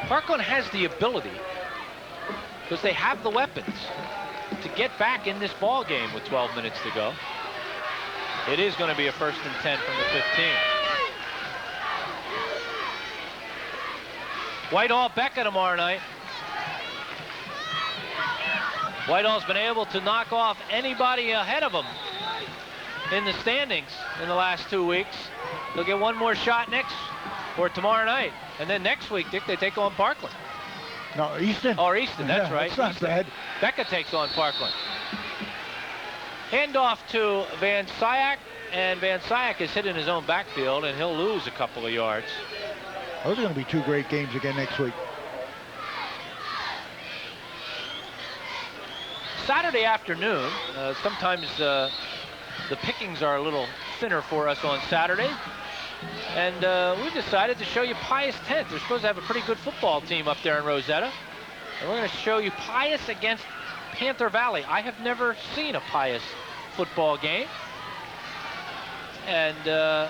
Parkland has the ability, because they have the weapons, to get back in this ball game with 12 minutes to go. It is going to be a 1st and 10 from the 15. Whitehall Becca tomorrow night. Whitehall's been able to knock off anybody ahead of them in the standings in the last 2 weeks. They'll get one more shot next or tomorrow night. And then next week, Dick, they take on Parkland. No, Easton. Or Easton, that's Yeah, right. that's not Easton. bad. Becca takes on Parkland. Handoff to Van Syak. and Van Syak is hit in his own backfield, and he'll lose a couple of yards. Those are going to be 2 great games again next week. Saturday afternoon, sometimes the pickings are a little thinner for us on Saturday. And we decided to show you Pius 10th. They're supposed to have a pretty good football team up there in Rosetta. And we're going to show you Pius against Panther Valley. I have never seen a Pius football game. And I'll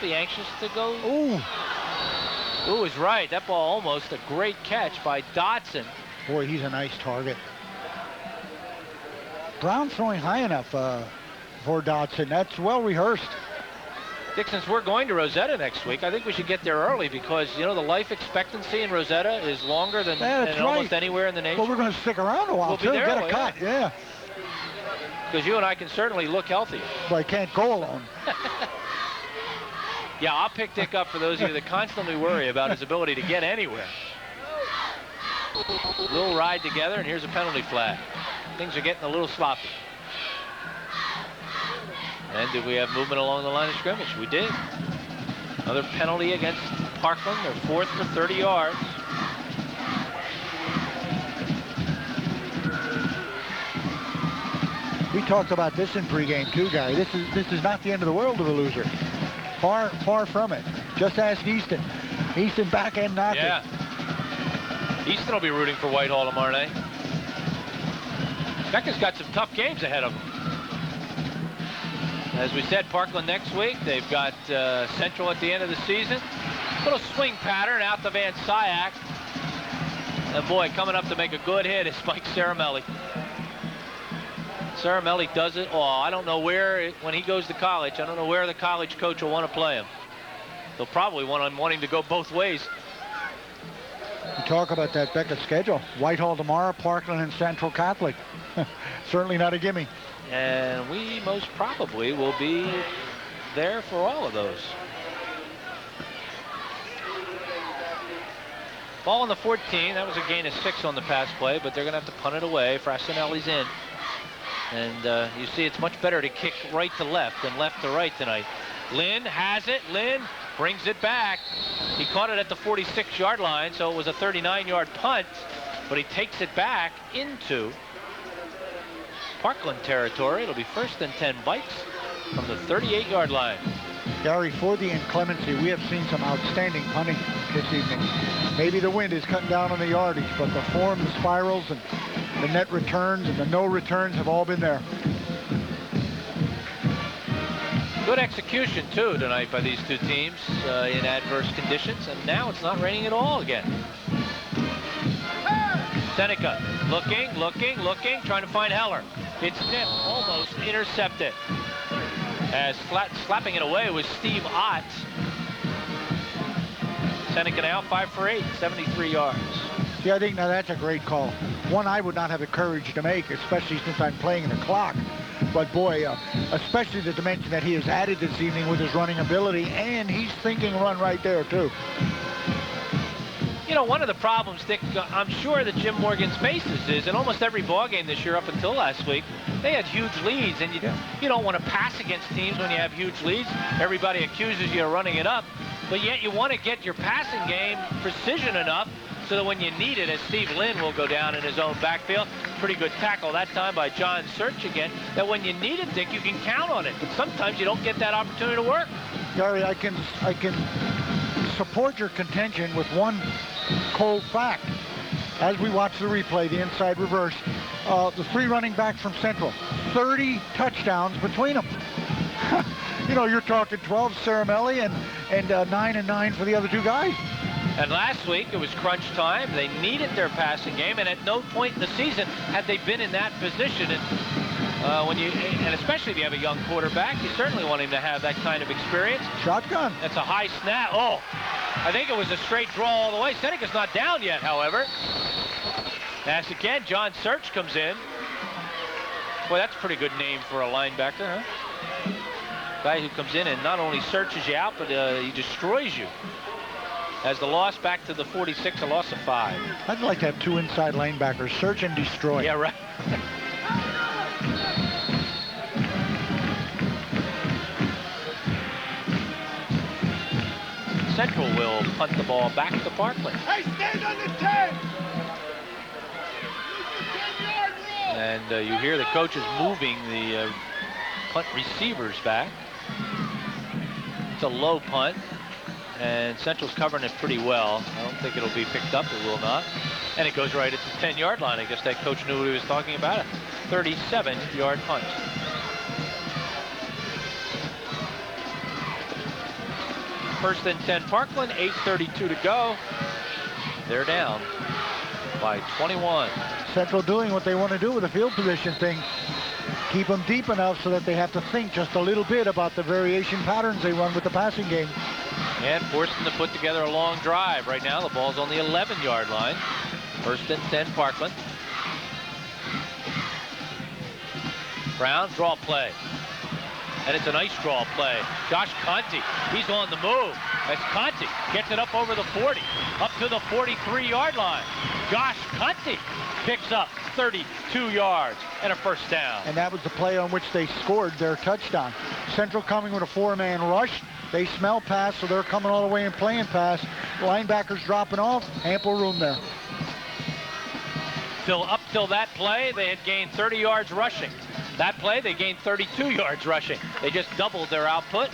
be anxious to go. Ooh, is right. That ball almost a great catch by Dotson. Boy, he's a nice target. Brown throwing high enough for Dotson. That's well rehearsed. Dick, since we're going to Rosetta next week, I think we should get there early because, you know, the life expectancy in Rosetta is longer than almost anywhere in the nation. Well, we're going to stick around a while, we'll too. There, Get a cut, yeah. Because you and I can certainly look healthier. But I can't go alone. Yeah, I'll pick Dick up for those of you that constantly worry about his ability to get anywhere. We'll ride together, and here's a penalty flag. Things are getting a little sloppy. And did we have movement along the line of scrimmage? We did. Another penalty against Parkland. They're 4th for 30 yards. We talked about this in pregame too, Gary. This is not the end of the world of a loser. Far from it. Just ask Easton. Easton back end knocking. Yeah. Easton will be rooting for Whitehall tomorrow night. Becca's got some tough games ahead of him. As we said, Parkland next week. They've got Central at the end of the season. Little swing pattern out to Van Syak. And boy, coming up to make a good hit is Mike Ceramelli. Ceramelli does it all. I don't know where, when he goes to college, I don't know where the college coach will want to play him. They'll probably want him to go both ways. You talk about that Becca schedule. Whitehall tomorrow, Parkland and Central Catholic. Certainly not a gimme. And we most probably will be there for all of those. Ball on the 14. That was a gain of 6 on the pass play, but they're going to have to punt it away. Frassinelli's in. And you see it's much better to kick right to left than left to right tonight. Lynn has it. Lynn brings it back. He caught it at the 46-yard line, so it was a 39-yard punt, but he takes it back into Parkland territory. It'll be 1st and 10 Bikes from the 38-yard line. Gary, for the inclemency, we have seen some outstanding punting this evening. Maybe the wind is cutting down on the yardage, but the form, the spirals, and the net returns and the no returns have all been there. Good execution, too, tonight by these two teams in adverse conditions, and now it's not raining at all again. Seneca looking, trying to find Heller. It's tipped, almost intercepted. As slapping it away was Steve Ott. Seneca now 5 for 8, 73 yards. See, I think now that's a great call. One I would not have the courage to make, especially since I'm playing in the clock. But boy, especially the dimension that he has added this evening with his running ability, and he's thinking run right there too. You know, one of the problems, Dick, I'm sure that Jim Morgan's faces is in almost every ball game this year up until last week, they had huge leads, and you don't want to pass against teams when you have huge leads. Everybody accuses you of running it up, but yet you want to get your passing game precision enough so that when you need it, as Steve Lynn will go down in his own backfield, pretty good tackle that time by John Search again, that when you need it, Dick, you can count on it, but sometimes you don't get that opportunity to work. Gary, I can support your contention with one cold fact. As we watch the replay, the inside reverse, the 3 running backs from Central, 30 touchdowns between them. You know, you're talking 12 Ceramelli and 9 and 9 for the other 2 guys. And last week, it was crunch time. They needed their passing game, and at no point in the season had they been in that position. And especially if you have a young quarterback, you certainly want him to have that kind of experience. Shotgun. That's a high snap. Oh, I think it was a straight draw all the way. Seneca's not down yet, however. As again, John Search comes in. Boy, that's a pretty good name for a linebacker, huh? Guy who comes in and not only searches you out, but he destroys you. As the loss back to the 46, a loss of 5. I'd like to have 2 inside linebackers, search and destroy. Yeah, right. Central will punt the ball back to Parkland. Hey, stand on the 10! And you hear the coaches moving the punt receivers back. It's a low punt, and Central's covering it pretty well. I don't think it'll be picked up. It will not. And it goes right at the 10-yard line. I guess that coach knew what he was talking about. A 37-yard punt. First and 10 Parkland, 8:32 to go. They're down by 21. Central doing what they want to do with the field position thing. Keep them deep enough so that they have to think just a little bit about the variation patterns they run with the passing game. And force them to put together a long drive. Right now, the ball's on the 11-yard line. First and 10 Parkland. Brown, draw play. And it's a nice draw play. Josh Conti, he's on the move. As Conti gets it up over the 40, up to the 43-yard line. Josh Conti picks up 32 yards and a first down. And that was the play on which they scored their touchdown. Central coming with a 4-man rush. They smell pass, so they're coming all the way and playing pass. Linebackers dropping off, ample room there. Up till that play, they had gained 30 yards rushing. That play, they gained 32 yards rushing. They just doubled their output.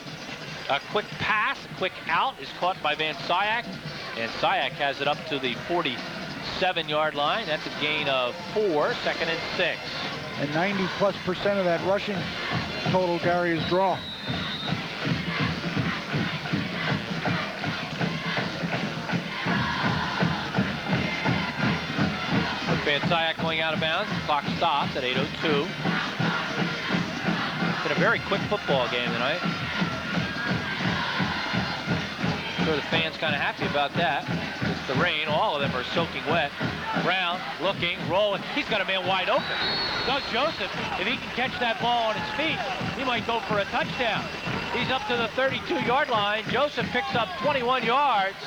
A quick pass, a quick out is caught by Van Syak. And Syak has it up to the 47-yard line. That's a gain of 4, second and 6. And 90+% of that rushing total, Gary, is draw. Van Syak going out of bounds. The clock stops at 8:02. It's been a very quick football game tonight. I'm sure the fans kind of happy about that. It's the rain. All of them are soaking wet. Brown looking, rolling. He's got a man wide open. Doug Joseph, if he can catch that ball on his feet, he might go for a touchdown. He's up to the 32-yard line. Joseph picks up 21 yards.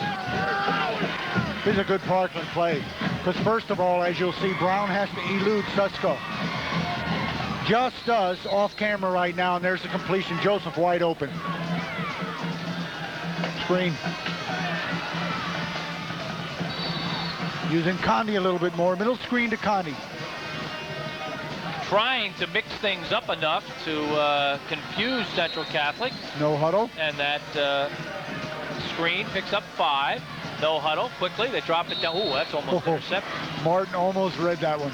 This is a good Parkland play. Because first of all, as you'll see, Brown has to elude Susko. Just does off camera right now, and there's the completion. Joseph wide open. Screen. Using Condi a little bit more. Middle screen to Condi. Trying to mix things up enough to confuse Central Catholic. No huddle. And that screen picks up 5. No huddle. Quickly, they drop it down. Ooh, that's almost intercepted. Martin almost read that one.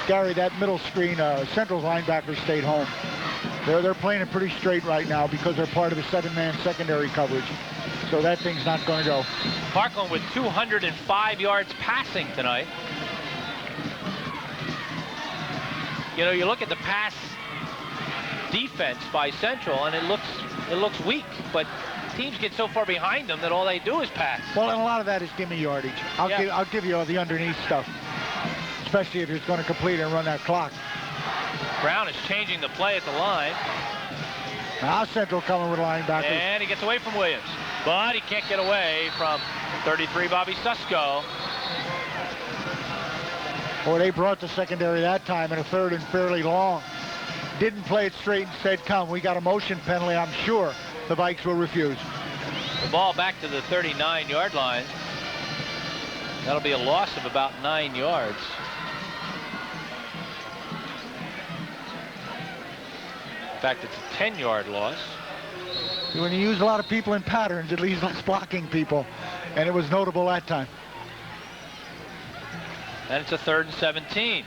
Gary, that middle screen, Central's linebackers stayed home. They're playing it pretty straight right now because they're part of the 7-man secondary coverage. So that thing's not going to go. Parkland with 205 yards passing tonight. You know, you look at the pass defense by Central, and it looks weak, but teams get so far behind them that all they do is pass. Well, and a lot of that is gimme yardage. I'll give you all the underneath stuff, especially if you're going to complete and run that clock. Brown is changing the play at the line. Now Central coming with linebackers. And he gets away from Williams, but he can't get away from 33 Bobby Susko. Boy, they brought the secondary that time in a 3rd and fairly long. Didn't play it straight and said, come, we got a motion penalty, I'm sure the Vikes will refuse. The ball back to the 39-yard line. That'll be a loss of about 9 yards. In fact, it's a 10-yard loss. When you use a lot of people in patterns, it leaves less blocking people, and it was notable that time. And it's a 3rd and 17.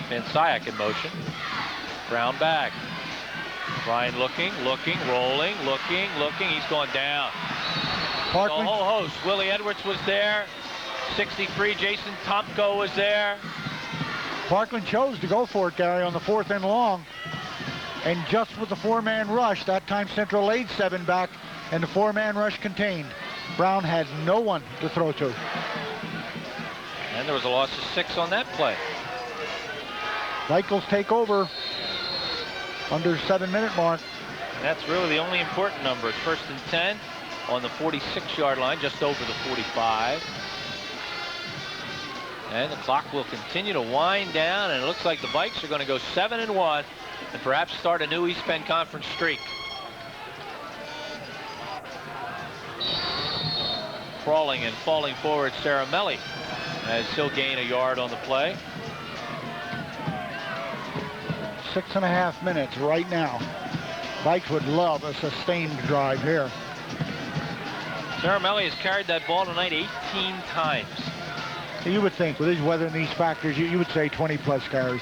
Van Syak in motion. Brown back. Ryan looking, rolling, looking. He's going down. Parkland. The whole host. Willie Edwards was there. 63, Jason Tomko was there. Parkland chose to go for it, Gary, on the 4th and long. And just with the 4-man rush, that time Central laid 7 back, and the 4-man rush contained. Brown had no one to throw to. And there was a loss of 6 on that play. Michaels take over under 7-minute mark. And that's really the only important number. It's 1st and 10 on the 46-yard line, just over the 45. And the clock will continue to wind down, and it looks like the Vikes are going to go 7-1 and perhaps start a new East Penn Conference streak. Crawling and falling forward, Saramelli, as he'll gain a yard on the play. 6.5 minutes right now. Vikes would love a sustained drive here. Saramelli has carried that ball tonight 18 times. You would think with his weather and these factors, you would say 20+ carries.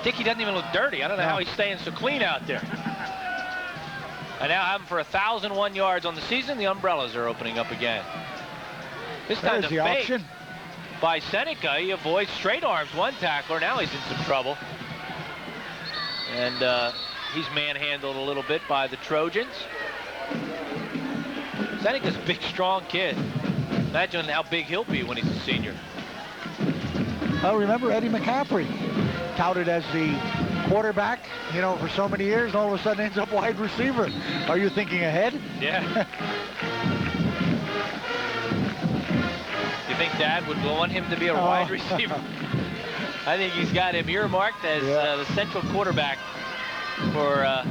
Dickey doesn't even look dirty. I don't know how he's staying so clean out there. I now have him for 1,001 yards on the season. The umbrellas are opening up again. This time the fake by Seneca. He avoids straight arms one tackler. Now he's in some trouble. And he's manhandled a little bit by the Trojans. Seneca's a big, strong kid. Imagine how big he'll be when he's a senior. Oh, remember Eddie McCaffrey, touted as the quarterback, you know, for so many years, and all of a sudden ends up wide receiver. Are you thinking ahead? Yeah. You think Dad would want him to be a wide receiver? I think he's got him earmarked as the central quarterback for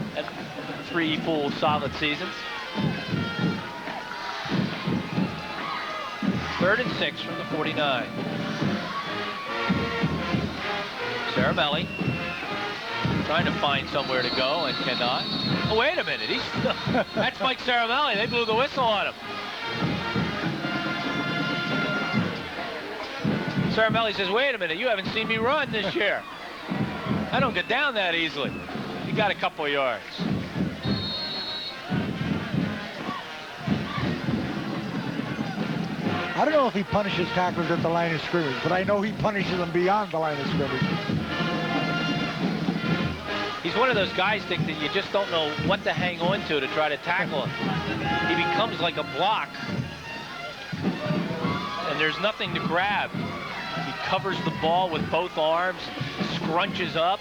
3 full solid seasons. 3rd and 6 from the 49. Saramelli trying to find somewhere to go and cannot. Oh, wait a minute. That's Mike Saramelli. They blew the whistle on him. Saramelli says, wait a minute. You haven't seen me run this year. I don't get down that easily. He got a couple of yards. I don't know if he punishes tacklers at the line of scrimmage, but I know he punishes them beyond the line of scrimmage. He's one of those guys, Dick, that you just don't know what to hang on to try to tackle him. He becomes like a block, and there's nothing to grab. He covers the ball with both arms, scrunches up.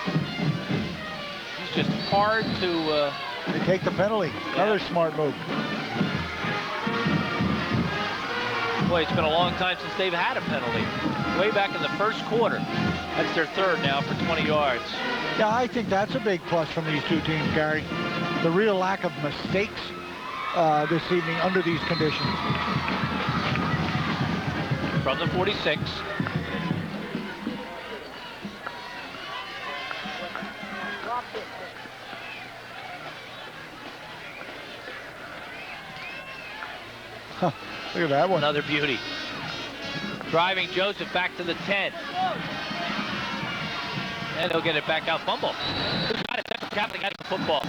He's just hard to... They take the penalty. Another smart move. Boy, it's been a long time since they've had a penalty. Way back in the first quarter. That's their 3rd now for 20 yards. Yeah, I think that's a big plus from these two teams, Gary. The real lack of mistakes this evening under these conditions. From the 46. Huh. Look at that one. Another beauty. Driving Joseph back to the 10. And he'll get it back out. Fumble. Who's got it? Central Catholic got the football.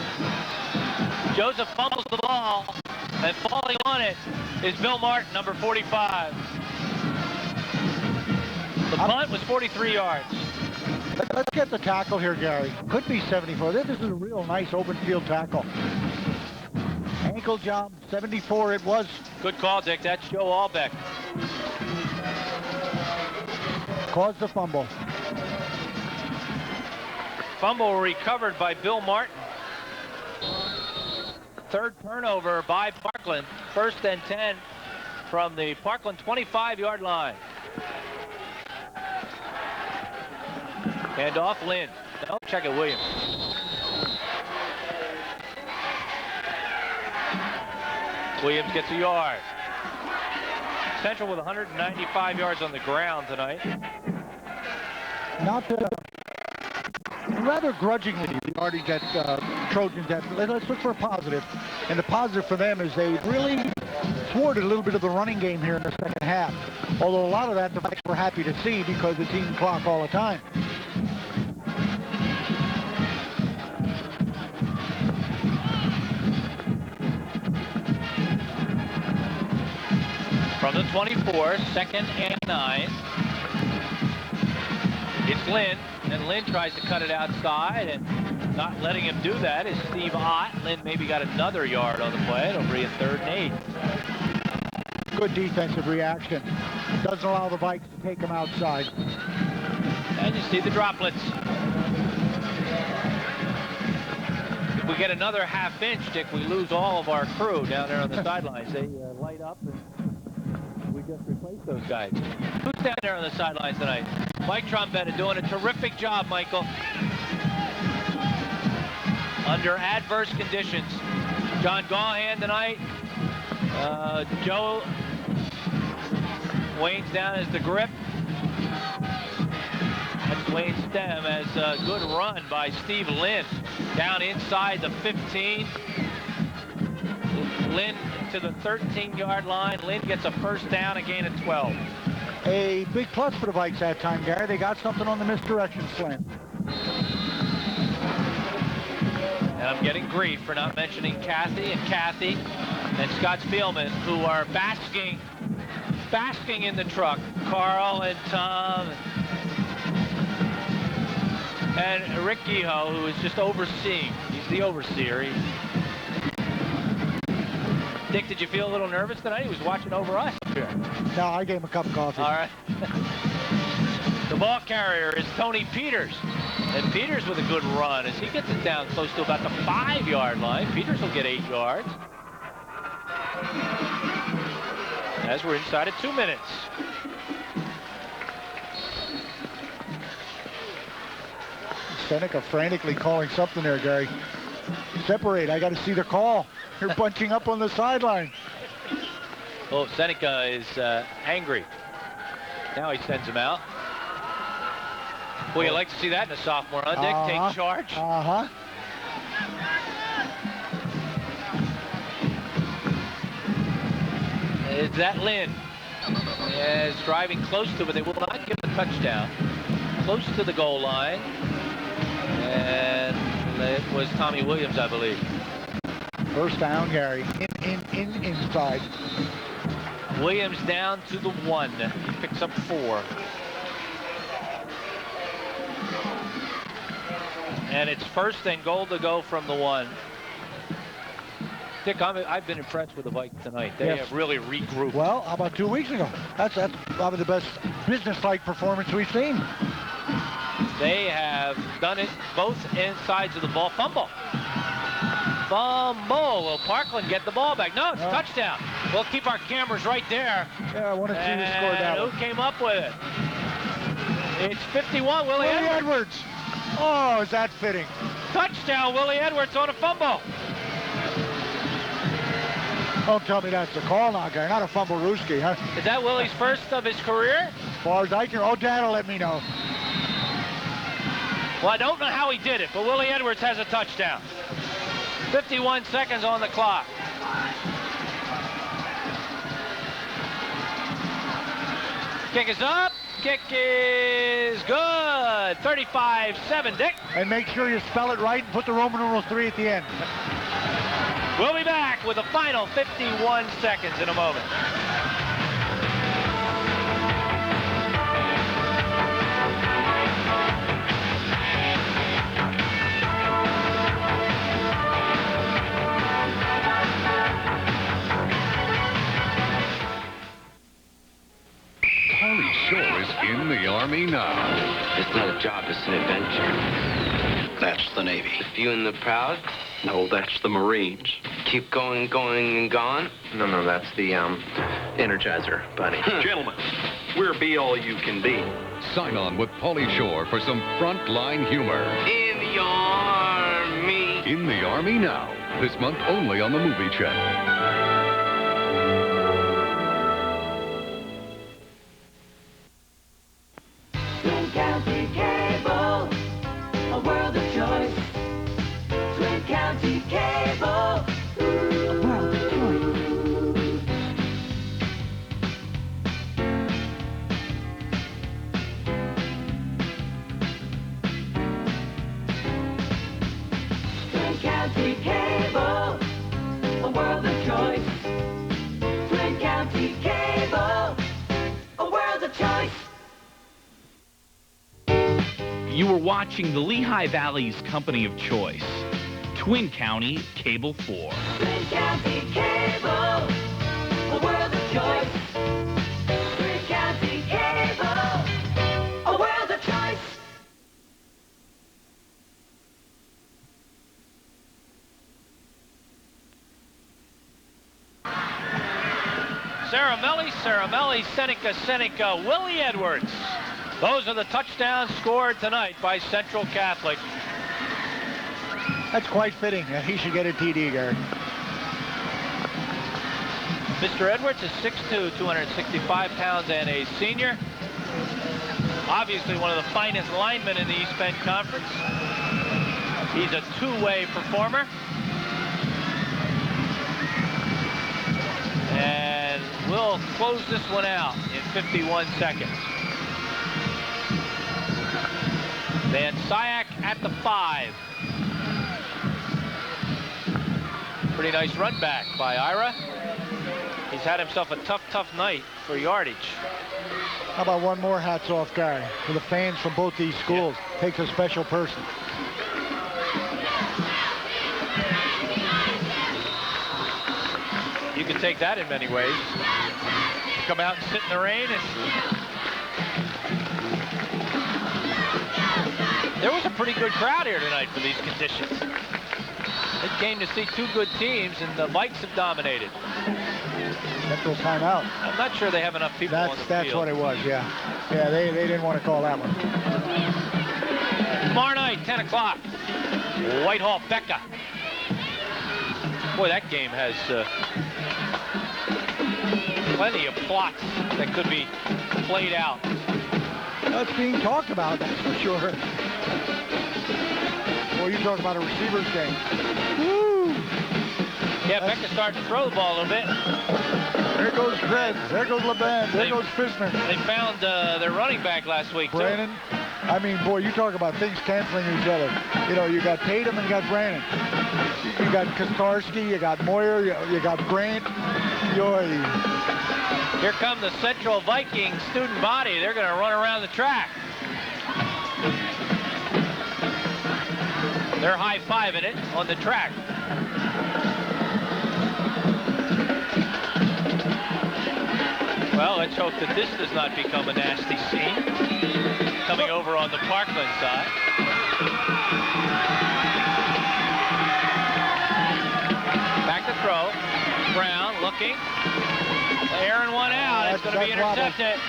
Joseph fumbles the ball. And falling on it is Bill Martin, number 45. The punt was 43 yards. Let's get the tackle here, Gary. Could be 74. This is a real nice open field tackle. Ankle job, 74 it was. Good call, Dick. That's Joe Albeck. Caused the fumble. Fumble recovered by Bill Martin. 3rd turnover by Parkland. 1st and 10 from the Parkland 25-yard line. Hand off Lynn. No, check it, Williams. Williams gets a yard. Central with 195 yards on the ground tonight. Not rather grudgingly, the yardage that Trojans had. Let's look for a positive. And the positive for them is they really thwarted a little bit of the running game here in the second half. Although a lot of that the Vikes were happy to see because it's eating clock all the time. From the 24, 2nd and 9. It's Lynn, and Lynn tries to cut it outside, and not letting him do that is Steve Ott. Lynn maybe got another yard on the play. It'll be a 3rd and 8. Good defensive reaction. Doesn't allow the Vikes to take him outside. And you see the droplets. If we get another half inch, Dick, we lose all of our crew down there on the sidelines. They light up, and we just replace those guys. Who's down there on the sidelines tonight? Mike Trombetta doing a terrific job, Michael. Under adverse conditions. John Gahan tonight. Joe Wayne's down as the grip. That's Wayne Stem as a good run by Steve Lynn. Down inside the 15. Lynn to the 13-yard line. Lynn gets a first down, a gain of 12. A big plus for the Vikes that time, Gary. They got something on the misdirection slant. And I'm getting grief for not mentioning Kathy and Scott Spielman, who are basking in the truck. Carl and Tom and Rick Geho, who is just overseeing. He's the overseer. Dick, did you feel a little nervous tonight? He was watching over us up here. No, I gave him a cup of coffee. All right. The ball carrier is Tony Peters. And Peters with a good run as he gets it down close to about the 5-yard line. Peters will get 8 yards. As we're inside of 2 minutes. Seneca frantically calling something there, Gary. Separate, I got to see the call. You're bunching up on the sideline. Oh, Seneca is angry. Now he sends him out. Well, you like to see that in a sophomore, huh, Dick? Take charge. Is that Lynn? Is driving close to it, but they will not give him a touchdown. Close to the goal line. And it was Tommy Williams, I believe. First down, Gary. Inside. Williams down to the 1. He picks up 4. And it's first and goal to go from the 1. Dick, I've been impressed with the Vikes tonight. They have really regrouped. Well, how about 2 weeks ago? That's probably the best business-like performance we've seen. They have done it both sides of the ball. Fumble. Will Parkland get the ball back? No, it's touchdown. We'll keep our cameras right there. Yeah, I want to see who scored that one. Who came up with it? It's 51, Willie Edwards. Oh, is that fitting? Touchdown, Willie Edwards on a fumble. Don't tell me that's the call now, Gary. Not a fumble Rooski, huh? Is that Willie's first of his career? As far as I can. Oh, Dad will let me know. Well, I don't know how he did it, but Willie Edwards has a touchdown. 51 seconds on the clock. Kick is up. Kick is good. 35-7, Dick. And make sure you spell it right and put the Roman numeral 3 at the end. We'll be back with the final 51 seconds in a moment. Pauly Shore is in the Army now. It's not a job, it's an adventure. That's the Navy. The few and the proud? No, that's the Marines. Keep going, going, and gone? No, that's the, Energizer Bunny. Gentlemen, we're be all you can be. Sign on with Pauly Shore for some frontline humor. In the Army. In the Army now. This month only on the Movie Channel. Twin County Cable, a world of choice. Twin County Cable, a world of choice. Twin County Cable, a world of choice. Twin County Cable, a world of choice. You were watching the Lehigh Valley's company of choice, Twin County Cable 4. Twin County Cable, a world of choice. Twin County Cable, a world of choice. Ceramelli, Seneca, Willie Edwards. Those are the touchdowns scored tonight by Central Catholic. That's quite fitting that he should get a TD, Gary. Mr. Edwards is 6'2", 265 pounds, and a senior. Obviously one of the finest linemen in the East Bend Conference. He's a two-way performer. And we'll close this one out in 51 seconds. Van Syak at the 5. Pretty nice run back by Ira. He's had himself a tough night for yardage. How about one more hats off, Gary, for the fans from both these schools. Yeah. Takes a special person. You can take that in many ways. Come out and sit in the rain. There was a pretty good crowd here tonight for these conditions. It came to see two good teams, and the Vikes have dominated. Central timeout. I'm not sure they have enough people on the field. That's what it was, yeah. Yeah, they didn't want to call that one. Tomorrow night, 10 o'clock. Whitehall, Becca. Boy, that game has plenty of plots that could be played out. That's being talked about, that's for sure. Well, you talk about a receivers game. Woo! Yeah, Becca's starting to throw the ball a little bit. There goes Krebs. There goes LeBand. There goes Fishman. They found their running back last week, Brannon. I mean, boy, you talk about things canceling each other. You know, you got Tatum and you got Brannon. You got Kastarski, you got Moyer, you got Grant. Here come the Central Vikings student body. They're going to run around the track. They're high-fiving it on the track. Well, let's hope that this does not become a nasty scene. Coming over on the Parkland side. Back to throw. Brown looking. Airing one out. It's going to be intercepted.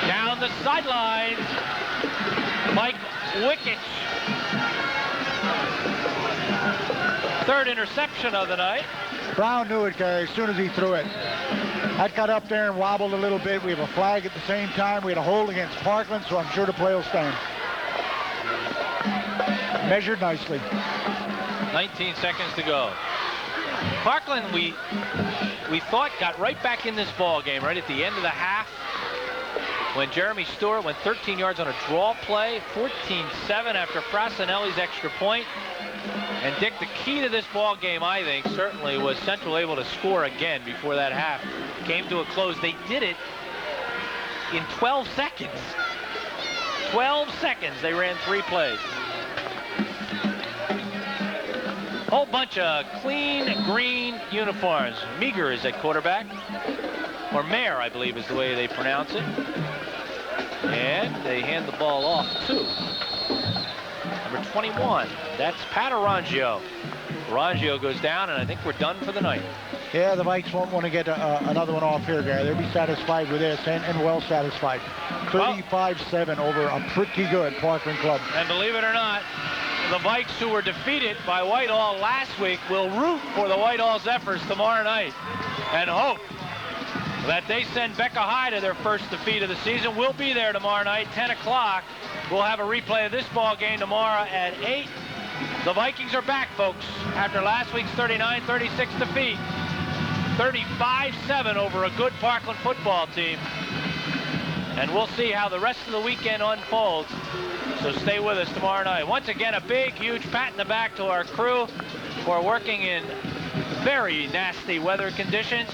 Down the sidelines. Mike Wickich. Third interception of the night. Brown knew it, Gary, as soon as he threw it. That got up there and wobbled a little bit. We have a flag at the same time. We had a hold against Parkland, so I'm sure the play will stand. Measured nicely. 19 seconds to go. Parkland, we thought got right back in this ball game right at the end of the half when Jeremy Stewart went 13 yards on a draw play, 14-7 after Frassinelli's extra point. And Dick, the key to this ball game, I think, certainly was Central able to score again before that half came to a close. They did it in 12 seconds. 12 seconds, they ran 3 plays. Whole bunch of clean green uniforms. Meager is at quarterback, or Mayer, I believe is the way they pronounce it. And they hand the ball off to number 21. That's Pat Arangio. Arangio goes down, and I think we're done for the night. Yeah, the Vikes won't want to get another one off here, Gary. They'll be satisfied with this, and well satisfied. 35-7 over a pretty good Parkland club. And believe it or not, the Vikes, who were defeated by Whitehall last week, will root for the Whitehall's efforts tomorrow night and hope that they send Becca High to their first defeat of the season. We'll be there tomorrow night, 10 o'clock. We'll have a replay of this ball game tomorrow at 8. The Vikings are back, folks, after last week's 39-36 defeat. 35-7 over a good Parkland football team. And we'll see how the rest of the weekend unfolds. So stay with us tomorrow night. Once again, a big, huge pat in the back to our crew for working in very nasty weather conditions.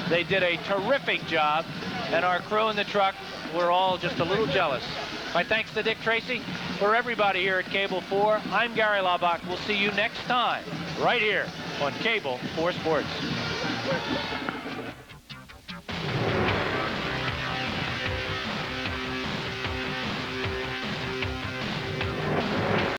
They did a terrific job, and our crew in the truck, we're all just a little jealous. My thanks to Dick Tracy. For everybody here at Cable 4, I'm Gary Laubach. We'll see you next time, right here on Cable 4 Sports.